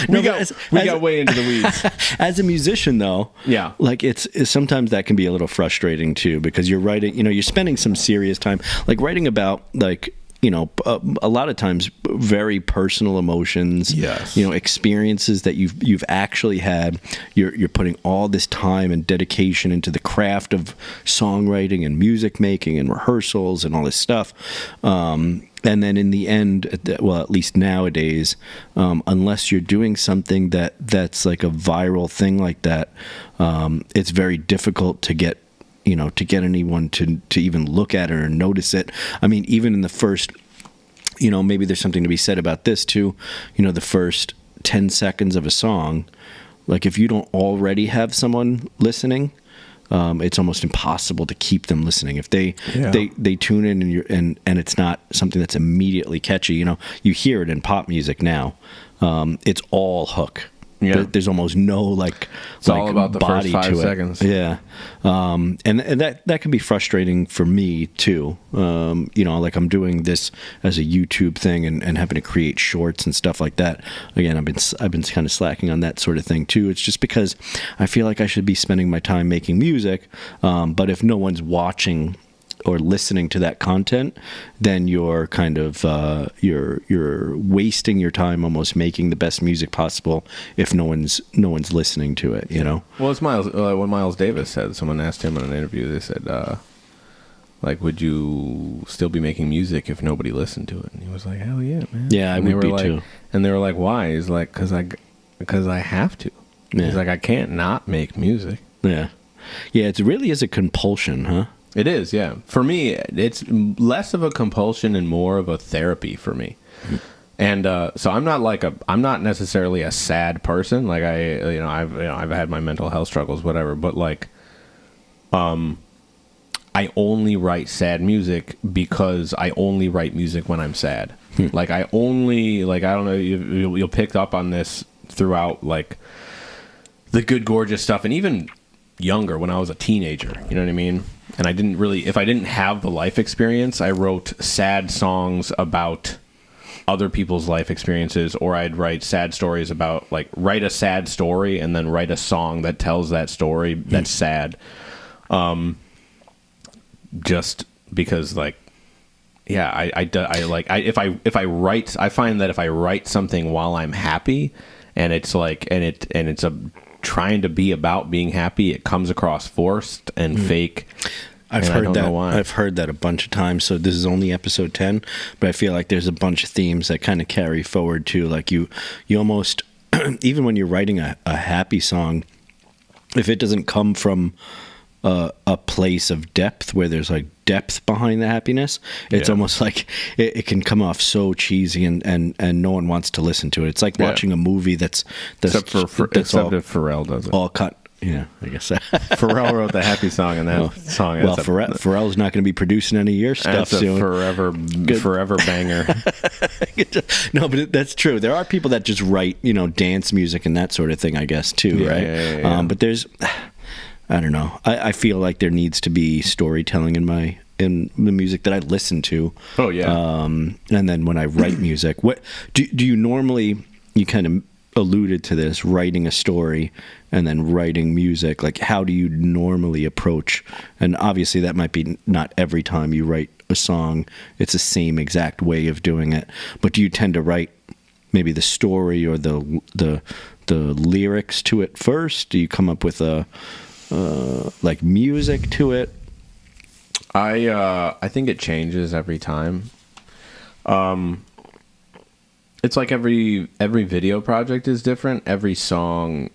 Speaker 3: We got way into the weeds.
Speaker 2: As a musician, though, like it's sometimes that can be a little frustrating too, because you're writing, you're spending some serious time, like writing about like, a lot of times very personal emotions, experiences that you've actually had. You're putting all this time and dedication into the craft of songwriting and music making and rehearsals and all this stuff. And then in the end, well, at least nowadays, unless you're doing something that's like a viral thing like that, it's very difficult to get anyone to even look at it or notice it. I mean, even in the first, maybe there's something to be said about this too. The first 10 seconds of a song, like if you don't already have someone listening, it's almost impossible to keep them listening. If they tune in and it's not something that's immediately catchy, you hear it in pop music now. It's all hook. Yeah. There's almost no
Speaker 3: it's all about the
Speaker 2: body
Speaker 3: first 5
Speaker 2: to
Speaker 3: seconds.
Speaker 2: It. Yeah. And that can be frustrating for me too. Like I'm doing this as a YouTube thing and having to create shorts and stuff like that. Again, I've been kind of slacking on that sort of thing too. It's just because I feel like I should be spending my time making music. But if no one's watching or listening to that content, then you're kind of you're wasting your time almost making the best music possible if no one's listening to it.
Speaker 3: Well, it's what Miles Davis said. Someone asked him in an interview. They said, would you still be making music if nobody listened to it? And he was like, hell yeah, man.
Speaker 2: Yeah, I would be too.
Speaker 3: And they were like, why? He's like, because I have to. Yeah. He's like, I can't not make music.
Speaker 2: Yeah, it really is a compulsion, huh?
Speaker 3: It is, yeah. For me, it's less of a compulsion and more of a therapy for me. And so I'm not necessarily a sad person. Like I've had my mental health struggles, whatever. But I only write sad music because I only write music when I'm sad. Like I don't know. You'll pick up on this throughout the Good Gorgeous stuff, and even younger when I was a teenager. You know what I mean? And if I didn't have the life experience, I wrote sad songs about other people's life experiences, or I'd write sad stories about, write a sad story and then write a song that tells that story that's sad. Just because, if I write, I find that if I write something while I'm happy, and it's it's a trying to be about being happy, it comes across forced and fake.
Speaker 2: I've heard that. I've heard that a bunch of times. So this is only episode 10, but I feel like there's a bunch of themes that kind of carry forward too. Like you almost, even when you're writing a happy song, if it doesn't come from a place of depth where there's like depth behind the happiness, it's almost like it can come off so cheesy and no one wants to listen to it. It's like watching a movie that's
Speaker 3: except if Pharrell does it.
Speaker 2: All cut. Yeah, I guess
Speaker 3: Pharrell wrote the happy song, and that song.
Speaker 2: Well, Pharrell's not going to be producing any of your stuff soon.
Speaker 3: Forever banger.
Speaker 2: No, but that's true. There are people that just write, dance music and that sort of thing, I guess, too, right?
Speaker 3: Yeah.
Speaker 2: But there's, I don't know. I feel like there needs to be storytelling in the music that I listen to.
Speaker 3: Oh yeah.
Speaker 2: And then when I write music, what do you normally? You kind of alluded to this, writing a story and then writing music. Like, how do you normally approach? And obviously that might be not every time you write a song it's the same exact way of doing it, but do you tend to write maybe the story or the lyrics to it first? Do you come up with a like music to it?
Speaker 3: I think it changes every time. It's like every video project is different. Every song,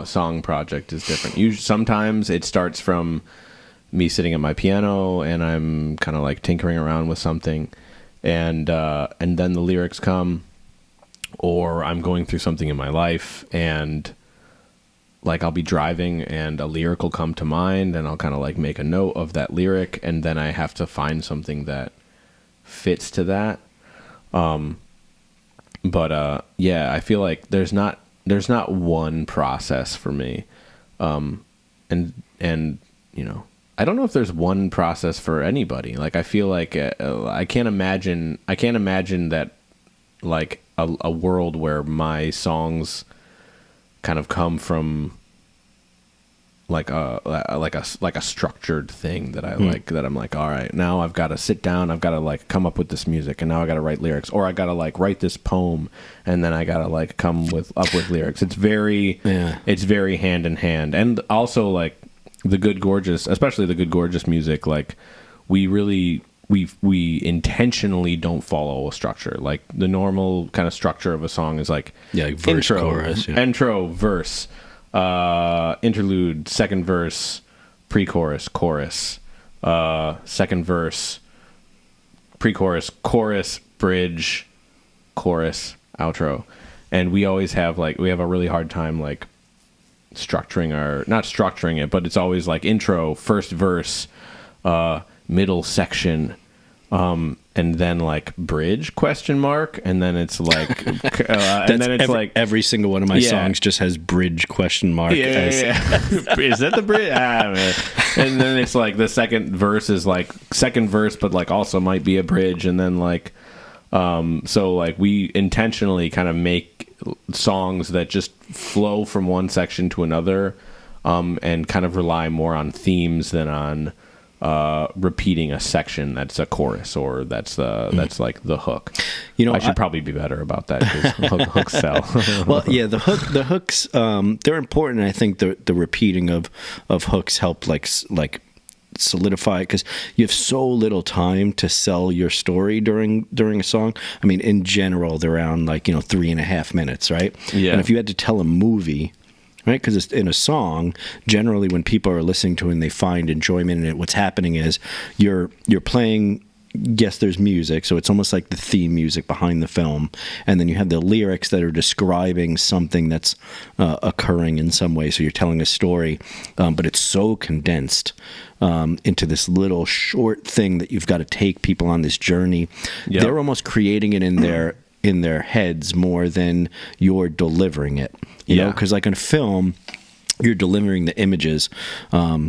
Speaker 3: song project is different. Usually, sometimes it starts from me sitting at my piano and I'm kind of like tinkering around with something, and then the lyrics come, or I'm going through something in my life and like I'll be driving and a lyric will come to mind and I'll kind of like make a note of that lyric, and then I have to find something that fits to that. But yeah, I feel like there's not one process for me. And I don't know if there's one process for anybody. Like, I feel like I can't imagine that like a world where my songs kind of come from like a structured thing that I like, that I'm like, all right, now I've got to sit down, I've got to like come up with this music, and now I got to write lyrics, or I got to like write this poem, and then I got to like come up with lyrics. It's very hand in hand. And also like the Good Gorgeous, especially the Good Gorgeous music, like we intentionally don't follow a structure. Like the normal kind of structure of a song is like
Speaker 2: verse,
Speaker 3: intro,
Speaker 2: chorus,
Speaker 3: intro, verse, interlude, second verse, pre-chorus, chorus, second verse, pre-chorus, chorus, bridge, chorus, outro. And we always have a really hard time like not structuring it, but it's always like intro, first verse, middle section, and then like bridge ? And then it's like and then it's like
Speaker 2: every single one of my songs just has bridge ?
Speaker 3: Is that the bridge? And then it's like the second verse is like second verse, but like also might be a bridge. And then like so like we intentionally kind of make songs that just flow from one section to another, and kind of rely more on themes than on repeating a section that's a chorus, or that's like the hook. I should probably be better about that, because hooks sell.
Speaker 2: Well, yeah, the hooks, they're important. I think the repeating of hooks help like solidify, because you have so little time to sell your story during a song. I mean, in general, they're around like 3.5 minutes, right?
Speaker 3: Yeah.
Speaker 2: And if you had to tell a movie, right? Because it's in a song, generally when people are listening to it and they find enjoyment in it, what's happening is you're playing. Yes, there's music, so it's almost like the theme music behind the film, and then you have the lyrics that are describing something that's occurring in some way. So you're telling a story, but it's so condensed into this little short thing that you've got to take people on this journey. Yep. They're almost creating it in their heads more than you're delivering it. You know, because like in a film, you're delivering the images,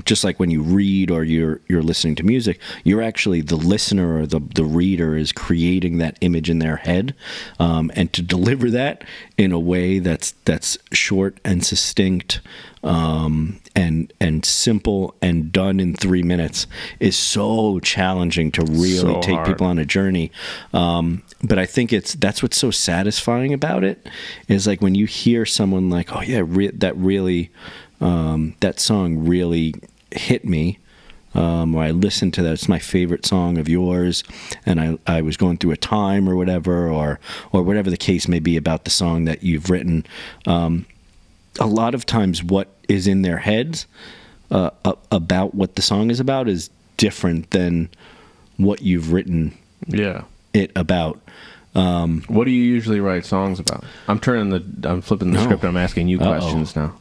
Speaker 2: just like when you read or you're listening to music, you're actually the listener, or the reader is creating that image in their head, and to deliver that in a way that's short and succinct, and simple and done in 3 minutes is so challenging to really
Speaker 3: So
Speaker 2: take
Speaker 3: hard.
Speaker 2: people on a journey. But I think that's what's so satisfying about it is like when you hear someone like, oh yeah, that song really hit me. Or I listened to that, it's my favorite song of yours, and I was going through a time or whatever, or whatever the case may be about the song that you've written. A lot of times what is in their heads about what the song is about is different than what you've written it about.
Speaker 3: What do you usually write songs about? I'm flipping the script and I'm asking you questions now.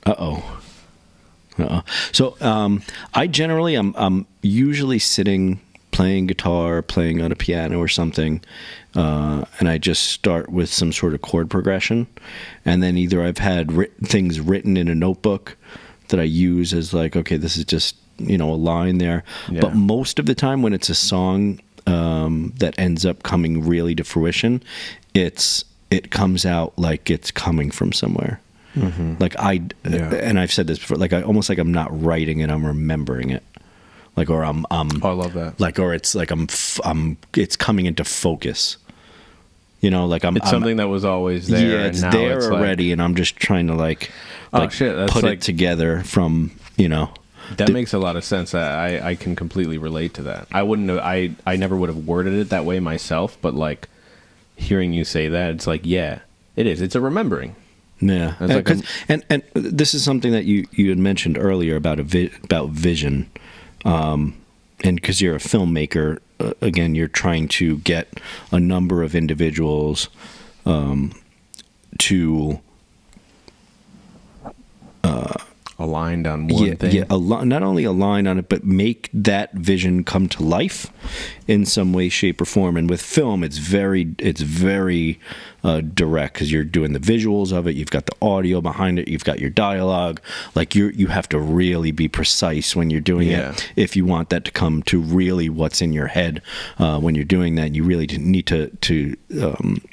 Speaker 2: So I generally I'm usually sitting playing guitar, playing on a piano or something, and I just start with some sort of chord progression, and then either I've had things written in a notebook that I use as like, okay, this is just a line there.
Speaker 3: Yeah.
Speaker 2: But most of the time when it's a song that ends up coming really to fruition, it comes out like it's coming from somewhere. Mm-hmm. Like and I've said this before, like almost like I'm not writing it, I'm remembering it. Like, or I'm
Speaker 3: I love that.
Speaker 2: Like, or it's like it's coming into focus. Like
Speaker 3: it's something that was always there.
Speaker 2: Yeah, it's
Speaker 3: and now
Speaker 2: there
Speaker 3: it's
Speaker 2: already,
Speaker 3: like,
Speaker 2: and I'm just trying to like
Speaker 3: shit, that's
Speaker 2: put
Speaker 3: like,
Speaker 2: it together from
Speaker 3: That makes a lot of sense. I can completely relate to that. I wouldn't have, I never would have worded it that way myself, but like hearing you say that, it's like, yeah, it is. It's a remembering.
Speaker 2: Yeah,
Speaker 3: Like
Speaker 2: and this is something that you had mentioned earlier about about vision, and because you're a filmmaker, again, you're trying to get a number of individuals to
Speaker 3: aligned on one thing.
Speaker 2: Yeah, not only aligned on it, but make that vision come to life in some way, shape, or form. And with film, it's very direct because you're doing the visuals of it. You've got the audio behind it. You've got your dialogue. Like you have to really be precise when you're doing it if you want that to come to really what's in your head when you're doing that. You really need to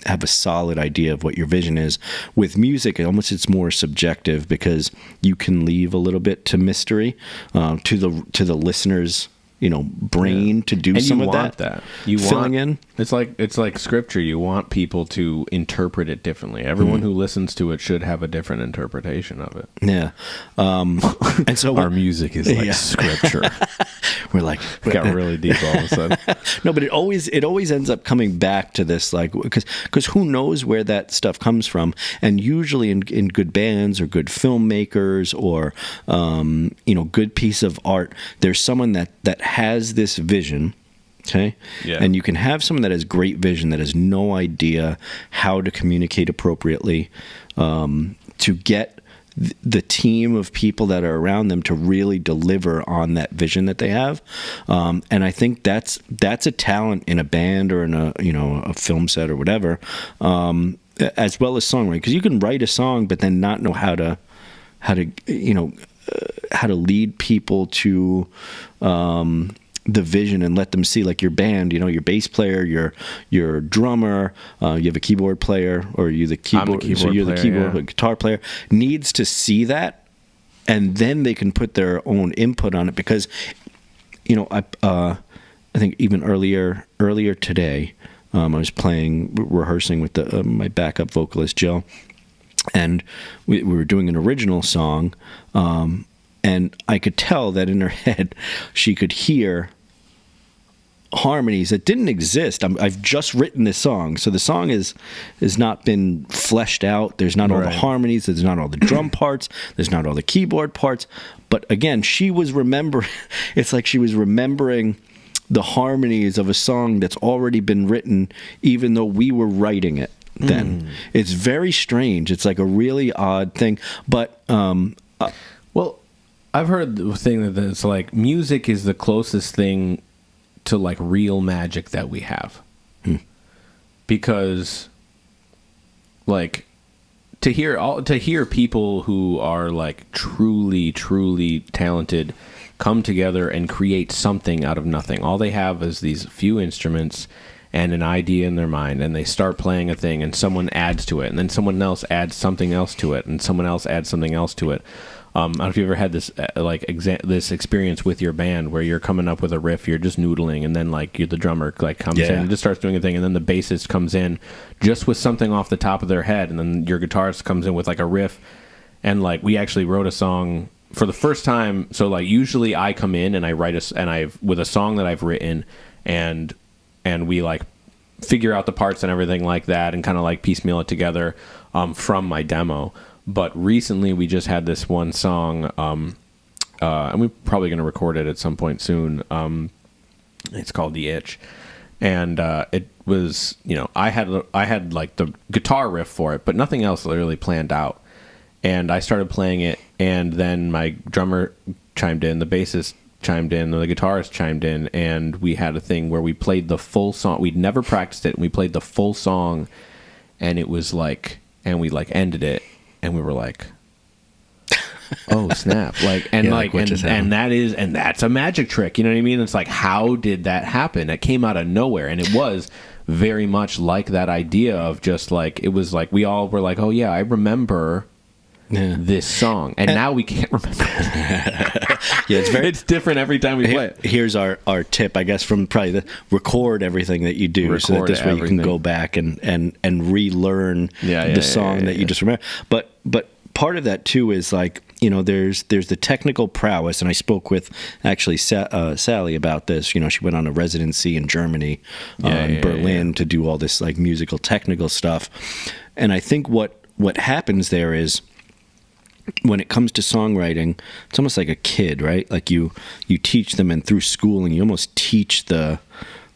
Speaker 2: have a solid idea of what your vision is. With music, it's more subjective because you can leave a little bit to mystery to the listener's brain to do
Speaker 3: and
Speaker 2: some
Speaker 3: you
Speaker 2: of
Speaker 3: want
Speaker 2: that.
Speaker 3: You
Speaker 2: filling
Speaker 3: want,
Speaker 2: in.
Speaker 3: It's like scripture. You want people to interpret it differently. Everyone who listens to it should have a different interpretation of it.
Speaker 2: Yeah, and so
Speaker 3: our music is like scripture.
Speaker 2: We're like
Speaker 3: got really deep all of a sudden.
Speaker 2: No, but it always ends up coming back to this, like, because who knows where that stuff comes from, and usually in good bands or good filmmakers or good piece of art, there's someone that has this vision. Okay.
Speaker 3: Yeah.
Speaker 2: And you can have someone that has great vision that has no idea how to communicate appropriately, to get the team of people that are around them to really deliver on that vision that they have. And I think that's a talent in a band or in a film set or whatever, as well as songwriting, because you can write a song but then not know how to lead people to the vision and let them see, like your band, your bass player, your drummer, you have a keyboard player, or you're the keyboard guitar player, needs to see that, and then they can put their own input on it. Because I think even earlier today, I was rehearsing with my backup vocalist Jill, and we were doing an original song, and I could tell that in her head she could hear harmonies that didn't exist. I've just written this song, so the song has not been fleshed out. There's not all the harmonies. There's not all the drum parts. There's not all the keyboard parts. But again, she was remembering. It's like she was remembering the harmonies of a song that's already been written, even though we were writing it then. It's very strange. It's like a really odd thing. But
Speaker 3: well, I've heard the thing that it's like music is the closest thing to like real magic that we have, because like to hear people who are like truly talented come together and create something out of nothing. All they have is these few instruments and an idea in their mind, and they start playing a thing, and someone adds to it, and then someone else adds something else to it, and someone else adds something else to it. I don't know if you ever had this this experience with your band where you're coming up with a riff, you're just noodling, and then like the drummer like comes in and just starts doing a thing, and then the bassist comes in just with something off the top of their head, and then your guitarist comes in with like a riff, and like we actually wrote a song for the first time. So like usually I come in and I write with a song that I've written, and we like figure out the parts and everything like that, and kind of like piecemeal it together from my demo. But recently we just had this one song, and we're probably going to record it at some point soon. It's called The Itch, and it was, I had like the guitar riff for it, but nothing else really planned out. And I started playing it, and then my drummer chimed in, the bassist chimed in, the guitarist chimed in, and we had a thing where we played the full song. We'd never practiced it, and we played the full song, and it was like, and we like ended it, and we were like, oh snap! Like, and
Speaker 2: Yeah,
Speaker 3: like,
Speaker 2: what just
Speaker 3: and
Speaker 2: happened?
Speaker 3: that's a magic trick. You know what I mean? It's like, how did that happen? It came out of nowhere, and it was very much like that idea of just like, it was like we all were like, oh yeah, I remember this song, and now we can't remember. It's different every time we play it.
Speaker 2: Here's our tip, I guess, from probably the record everything that you do, so that this way you can go back and relearn the song that you just remember. But part of that too is like, there's the technical prowess, and I spoke with actually Sally about this. She went on a residency in Germany, in Berlin, to do all this like musical technical stuff. And I think what happens there is, when it comes to songwriting, it's almost like a kid, right? Like you teach them, and through schooling, you almost teach the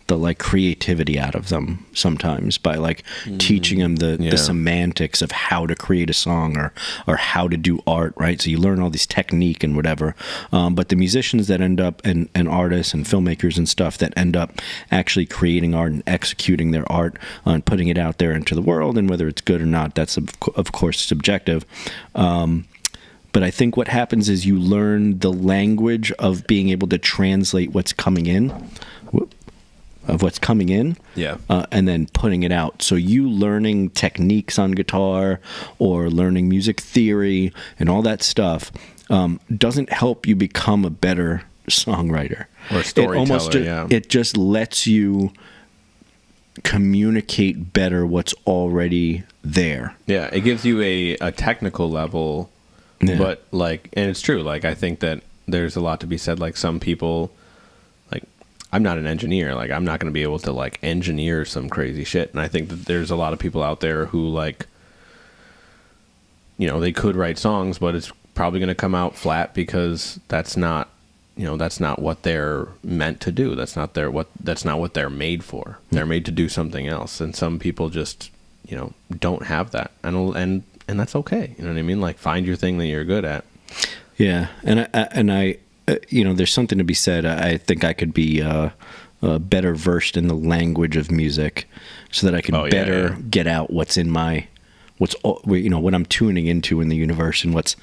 Speaker 2: like creativity out of them sometimes by like teaching them the semantics of how to create a song or how to do art, right? So you learn all this technique and whatever. But the musicians that end up, and artists and filmmakers and stuff that end up actually creating art and executing their art and putting it out there into the world, and whether it's good or not, that's of course subjective. But I think what happens is you learn the language of being able to translate what's coming in, and then putting it out. So you learning techniques on guitar or learning music theory and all that stuff doesn't help you become a better songwriter
Speaker 3: or storyteller.
Speaker 2: It just lets you communicate better what's already there.
Speaker 3: Yeah, it gives you a technical level. Yeah. But like, and it's true, like I think that there's a lot to be said. Like some people, like I'm not an engineer, like I'm not going to be able to like engineer some crazy shit. And I think that there's a lot of people out there who like, they could write songs, but it's probably going to come out flat because that's not what they're meant to do. That's not what they're made for. They're made to do something else. And some people just, don't have that. And that's okay. You know what I mean? Like, find your thing that you're good at.
Speaker 2: Yeah. And I there's something to be said. I think I could be better versed in the language of music so that I can better get out what's in what I'm tuning into in the universe, and what's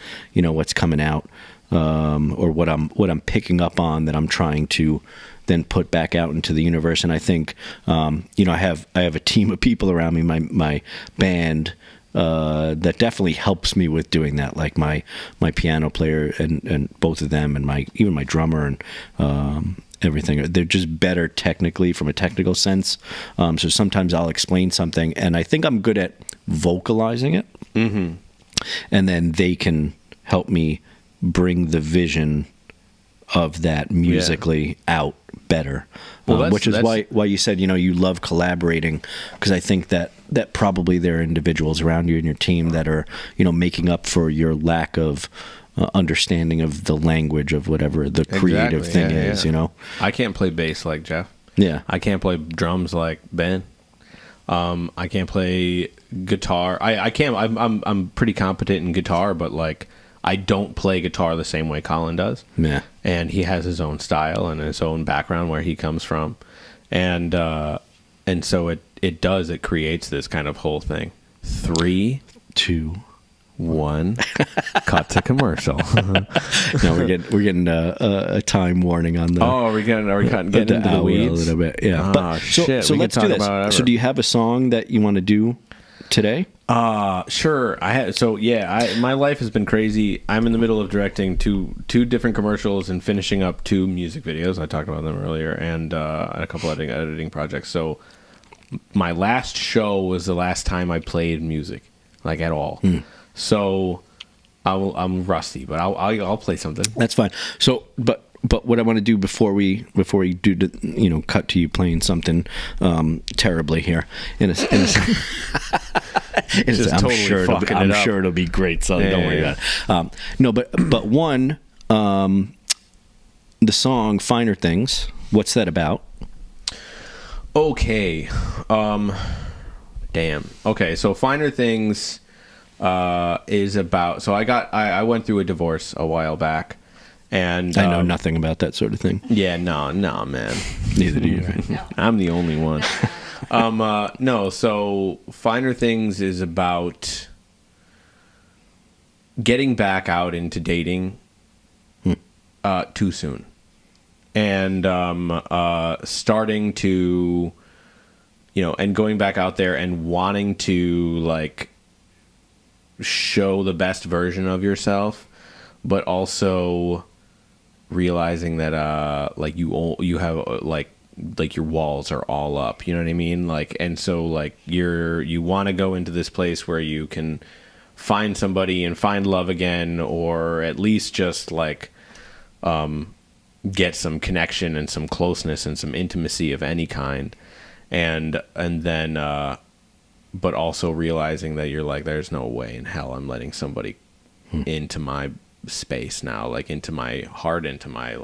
Speaker 2: coming out, or what I'm picking up on that I'm trying to then put back out into the universe. And I think, I have a team of people around me, my band, that definitely helps me with doing that, like my piano player and both of them, and even my drummer and everything. They're just better technically from a technical sense. So sometimes I'll explain something, and I think I'm good at vocalizing it, and then they can help me bring the vision of that musically out better. Which is why you said, you love collaborating, because I think that probably there are individuals around you and your team that are, making up for your lack of understanding of the language of whatever the creative thing is.
Speaker 3: I can't play bass like Jeff.
Speaker 2: Yeah.
Speaker 3: I can't play drums like Ben. I can't play guitar. I can't. I'm pretty competent in guitar, but like I don't play guitar the same way Colin does.
Speaker 2: Yeah.
Speaker 3: And he has his own style and his own background where he comes from. And so it creates this kind of whole thing. 3, 2, 1, cut to commercial.
Speaker 2: No, we're getting a time warning on the.
Speaker 3: Oh, are we getting into the weeds
Speaker 2: a little bit? Yeah.
Speaker 3: Oh, shit.
Speaker 2: So let's do this. So do you have a song that you want to do today?
Speaker 3: Sure. My life has been crazy. I'm in the middle of directing two different commercials and finishing up 2 music videos. I talked about them earlier, and a couple editing projects. So my last show was the last time I played music, like at all. So I'm rusty, but I'll play something.
Speaker 2: That's fine. So, but what I want to do before we do the, cut to you playing something terribly here I'm
Speaker 3: totally
Speaker 2: sure it'll be great. So don't worry about it. No, but one, the song "Finer Things." What's that about?
Speaker 3: Okay. Damn. Okay. So "Finer Things" is about. So I went through a divorce a while back. And
Speaker 2: I know nothing about that sort of thing.
Speaker 3: Yeah, no, man.
Speaker 2: Neither do you.
Speaker 4: No.
Speaker 3: I'm the only one. No, so "Finer Things" is about getting back out into dating too soon. And starting to, and going back out there and wanting to, like, show the best version of yourself, but also realizing that like you have like your walls are all up, you know what I mean, like, and so like you want to go into this place where you can find somebody and find love again, or at least just like get some connection and some closeness and some intimacy of any kind, and then but also realizing that you're like, there's no way in hell I'm letting somebody into my space now, like into my heart, into my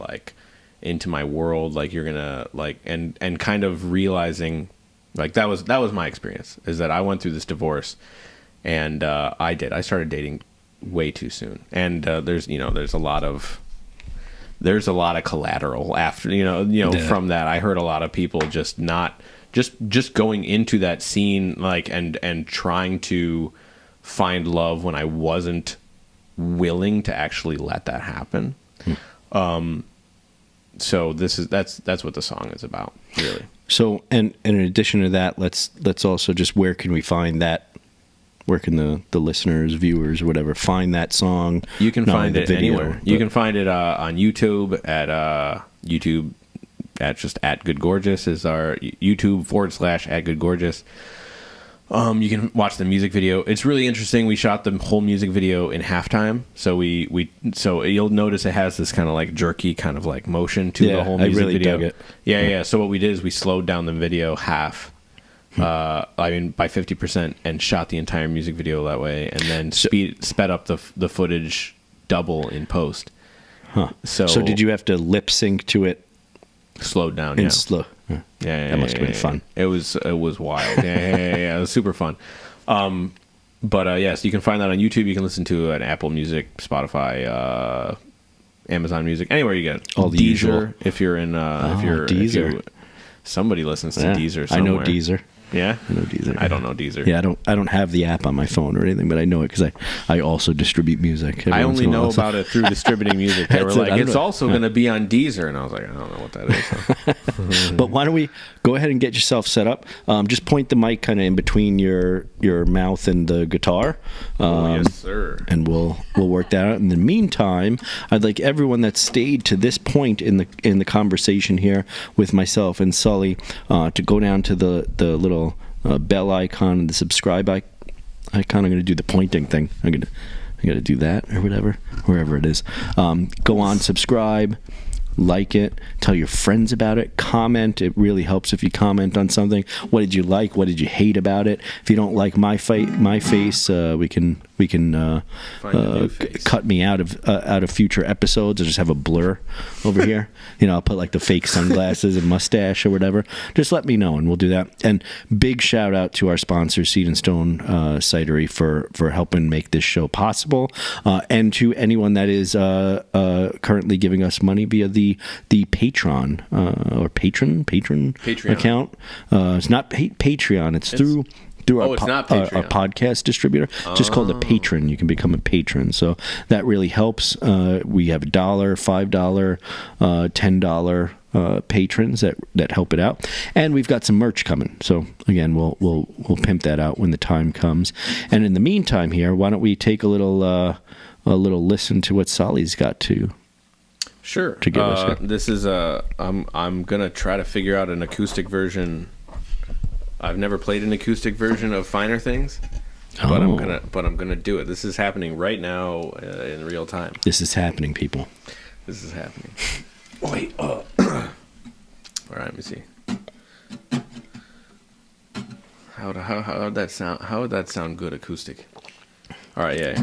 Speaker 3: world, like you're gonna like, and kind of realizing, like, that was my experience, is that I went through this divorce, and I started dating way too soon, and there's a lot of collateral after, from that. I heard a lot of people just going into that scene, like, and trying to find love when I wasn't willing to actually let that happen. So that's what the song is about, really. So,
Speaker 2: and in addition to that, let's also just, where can we find that? Where can the listeners, viewers, or whatever, find that song?
Speaker 3: You can find it anywhere. You can find it on YouTube at YouTube at just @GoodGorgeous is our YouTube /@GoodGorgeous. You can watch the music video. It's really interesting. We shot the whole music video in halftime, so so you'll notice it has this kind of like jerky kind of like motion to the whole music video.
Speaker 2: Dug it.
Speaker 3: Yeah. So what we did is we slowed down the video half, by 50%, and shot the entire music video that way, and then sped up the footage double in post.
Speaker 2: Huh. So did you have to lip sync to it?
Speaker 3: Slowed down,
Speaker 2: yeah. Slow. Yeah, that must have been fun.
Speaker 3: It was wild. Yeah. It was super fun. But yes, you can find that on YouTube. You can listen to it on Apple Music, Spotify, Amazon Music, anywhere you get it.
Speaker 2: All the
Speaker 3: Deezer,
Speaker 2: usual.
Speaker 3: if you're in
Speaker 2: Deezer.
Speaker 3: Somebody listens to Deezer somewhere.
Speaker 2: I know Deezer.
Speaker 3: Yeah?
Speaker 2: I know Deezer.
Speaker 3: I don't know Deezer.
Speaker 2: Yeah, I don't have the app on my phone or anything, but I know it because I also distribute music.
Speaker 3: I only know about it through distributing music. They were like, it's also going to be on Deezer, and I was like, I don't know what that is.
Speaker 2: But why don't we go ahead and get yourself set up? Just point the mic kind of in between your mouth and the guitar.
Speaker 3: Yes, sir.
Speaker 2: And we'll work that out. In the meantime, I'd like everyone that stayed to this point in the conversation here with myself and Sully to go down to the little bell icon and the subscribe icon. I'm going to do the pointing thing. I got to do that or whatever, wherever it is. Go on, subscribe, like it, tell your friends about it, comment. It really helps if you comment on something. What did you like? What did you hate about it? If you don't like my face, we can cut me out of future episodes, or just have a blur over here. I'll put like the fake sunglasses and mustache or whatever. Just let me know and we'll do that. And big shout out to our sponsor, Seed and Stone Cidery, for helping make this show possible, and to anyone that is currently giving us money via the Patreon or patron
Speaker 3: Patreon
Speaker 2: account. It's not Patreon. It's through through
Speaker 3: Oh, it's not
Speaker 2: our
Speaker 3: Patreon.
Speaker 2: podcast distributor, just called a patron. You can become a patron, so that really helps. We have $1, $5, $10 patrons that help it out, and we've got some merch coming. So again, we'll pimp that out when the time comes. And in the meantime, here, why don't we take a little listen to what Sully's got to.
Speaker 3: Sure.
Speaker 2: To give us here.
Speaker 3: This is I'm gonna try to figure out an acoustic version. I've never played an acoustic version of Finer Things, but I'm gonna do it. This is happening right now in real time.
Speaker 2: This is happening, people.
Speaker 3: This is happening. Wait. All right. Let me see. How would that sound? How would that sound good acoustic? All right. Yeah.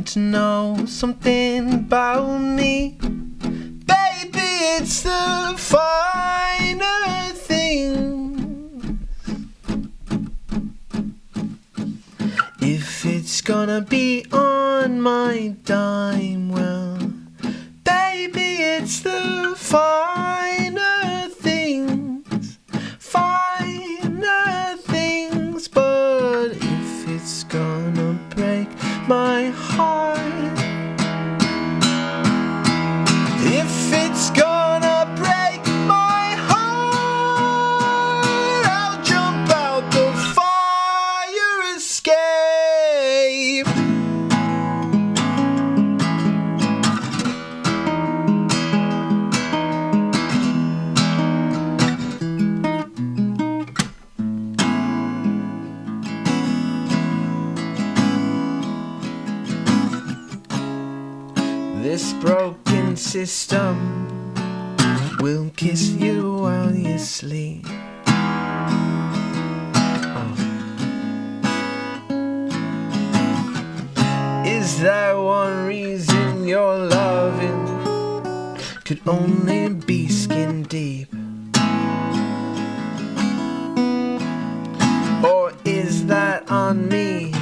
Speaker 5: To know something about me, baby, it's the finer things. If it's gonna be on my dime, well, baby, it's the finer things, finer things. But if it's gonna break my heart, if it's gonna break my heart, I'll jump out the fire escape. This broken system will kiss you while you sleep. Is that one reason your loving could only be skin deep? Or is that on me?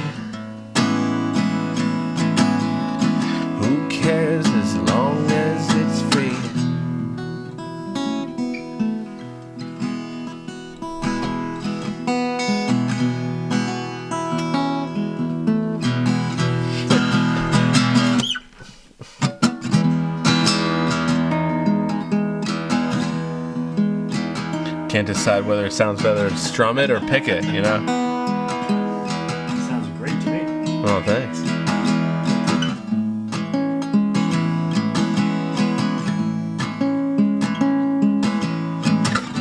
Speaker 5: Who cares as long as it's free? Can't decide whether it sounds better to strum it or pick it, you know?
Speaker 1: Sounds great to me.
Speaker 5: Oh, thanks.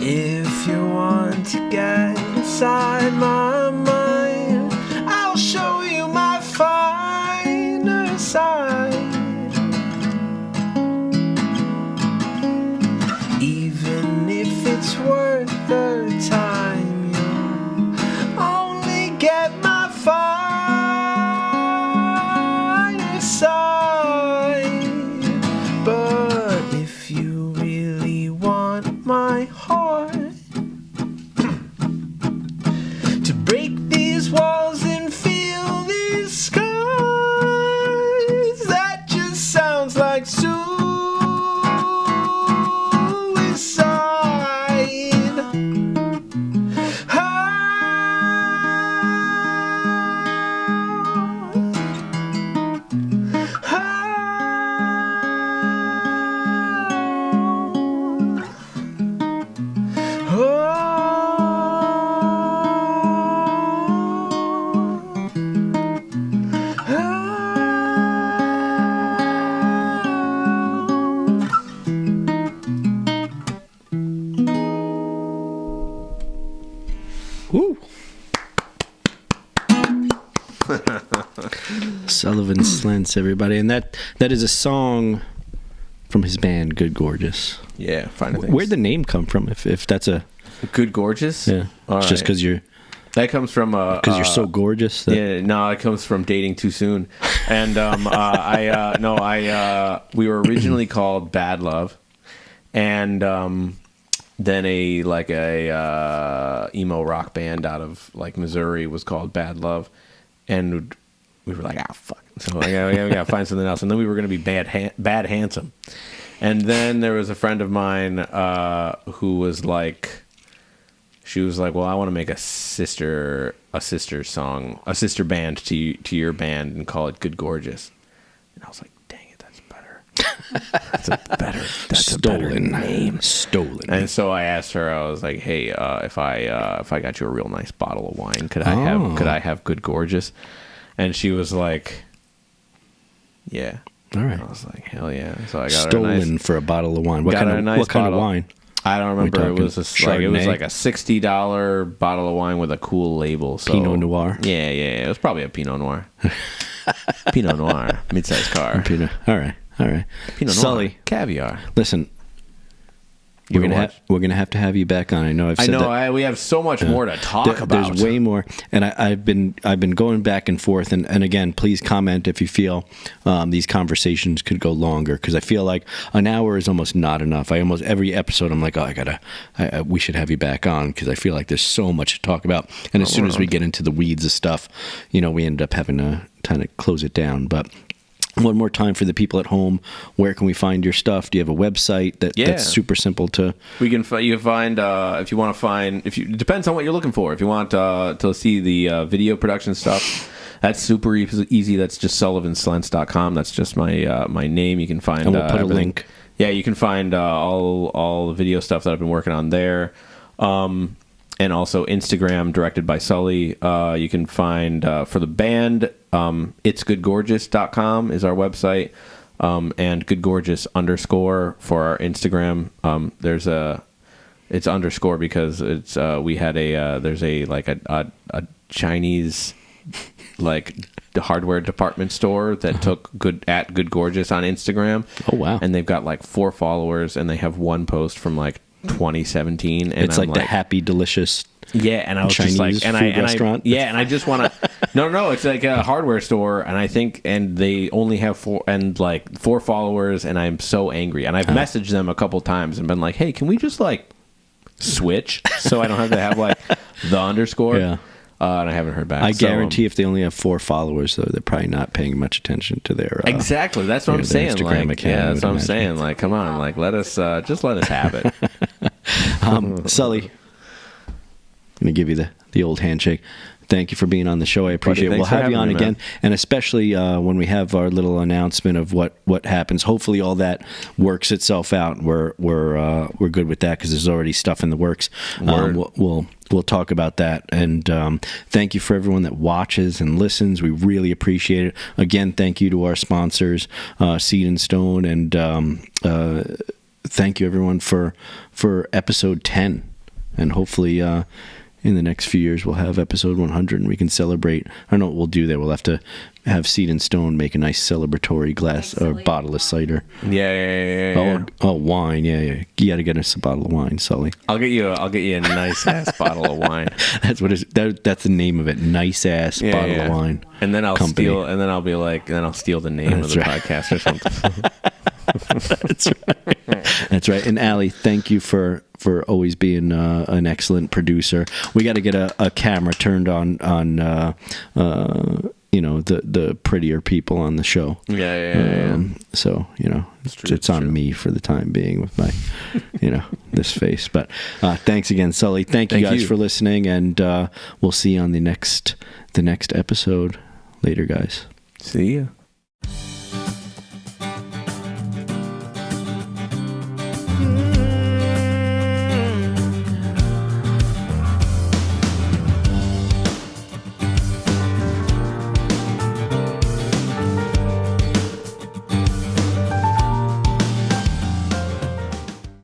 Speaker 5: If you want to get inside my mind, I'll show you my finer side. Even if it's worth the time, you'll only get my finer side. But if you really want my heart, to break these walls and feel these scars, that just sounds like suicide.
Speaker 2: Woo! Sullivan Slentz, everybody, and that is a song from his band Good Gorgeous.
Speaker 3: Yeah, Finer Things.
Speaker 2: Where'd the name come from? If that's a
Speaker 3: Good Gorgeous?
Speaker 2: yeah,
Speaker 3: All
Speaker 2: it's just
Speaker 3: right.
Speaker 2: because you're
Speaker 3: That comes from
Speaker 2: Because you're so gorgeous. That,
Speaker 3: yeah, no, it comes from dating too soon. And we were originally called Bad Love, and then a emo rock band out of like Missouri was called Bad Love, and we were like, fuck. So we gotta find something else. And then we were gonna be Bad Handsome, and then there was a friend of mine who was like. She was like, well, I want to make a sister band to your band and call it Good Gorgeous. And I was like, dang it, that's better. That's a better name. Stolen. And so I asked her, I was like, hey, if I got you a real nice bottle of wine, could I have Good Gorgeous? And she was like, yeah. All right. And I was like, hell yeah. So I got
Speaker 2: Stolen for a bottle of wine. What kind of wine?
Speaker 3: I don't remember. It was like a $60 bottle of wine with a cool label. So,
Speaker 2: Pinot Noir.
Speaker 3: Yeah. It was probably a Pinot Noir. Pinot Noir, mid-sized car.
Speaker 2: All right. Pinot Noir. Sully,
Speaker 3: caviar.
Speaker 2: Listen, we're gonna have to have you back on. I know I've said that.
Speaker 3: We have so much more to talk about.
Speaker 2: There's way more, and I've been going back and forth. And again, please comment if you feel these conversations could go longer, because I feel like an hour is almost not enough. Every episode I'm like, we should have you back on, because I feel like there's so much to talk about. And as soon as we get into the weeds of stuff, we end up having to kind of close it down. But one more time for the people at home, where can we find your stuff? Do you have a website that's super simple to?
Speaker 3: You can find if you want to find it depends on what you're looking for. If you want to see the video production stuff, that's super easy. That's just sullivanslentz.com. That's just my name. You can find
Speaker 2: and we'll put
Speaker 3: everything.
Speaker 2: A link.
Speaker 3: Yeah, you can find all the video stuff that I've been working on there. And also Instagram, directed by Sully. You can find for the band, itsgoodgorgeous.com is our website, and goodgorgeous _ for our Instagram. It's underscore because it's we had there's a Chinese hardware department store that took Good Gorgeous on Instagram.
Speaker 2: Oh wow!
Speaker 3: And they've got 4 followers, and they have one post from 2017, and
Speaker 2: it's like the Happy Delicious.
Speaker 3: Yeah, and I was
Speaker 2: Chinese
Speaker 3: just like,
Speaker 2: restaurant.
Speaker 3: And I just want to. No, it's like a hardware store, and they only have 4 followers, and I'm so angry, and I've messaged them a couple times and been like, hey, can we just switch so I don't have to have the underscore?
Speaker 2: Yeah.
Speaker 3: And I haven't heard back.
Speaker 2: I guarantee if they only have 4 followers, though, they're probably not paying much attention to their
Speaker 3: exactly. That's what I'm saying.
Speaker 2: Instagram account.
Speaker 3: Yeah, that's what I'm saying. Come on, let us just let us have it.
Speaker 2: Sully, I'm gonna give you the old handshake. Thank you for being on the show. I appreciate it. We'll have you on again, and especially when we have our little announcement of what happens. Hopefully, all that works itself out. We're good with that, because there's already stuff in the works. We'll talk about that. And thank you for everyone that watches and listens. We really appreciate it. Again, thank you to our sponsors, Seed and Stone, and thank you everyone for episode 10. And hopefully in the next few years we'll have episode 100 and we can celebrate. I don't know what we'll do there. We'll have to have Seed and Stone make a nice celebratory glass or bottle of cider.
Speaker 3: Yeah.
Speaker 2: Oh, wine. Yeah. You got to get us a bottle of wine, Sully.
Speaker 3: I'll get you a nice ass bottle of wine.
Speaker 2: That's what that's the name of it. Nice ass bottle of wine.
Speaker 3: And then I'll steal the name of the podcast or something.
Speaker 2: That's right. And Allie, thank you for always being an excellent producer. We got to get a camera turned on the prettier people on the show.
Speaker 3: Yeah.
Speaker 2: So it's on me for the time being with my this face. But thanks again, Sully. Thank you guys for listening, and we'll see you on the next episode. Later, guys.
Speaker 3: See ya.
Speaker 5: Mm-hmm.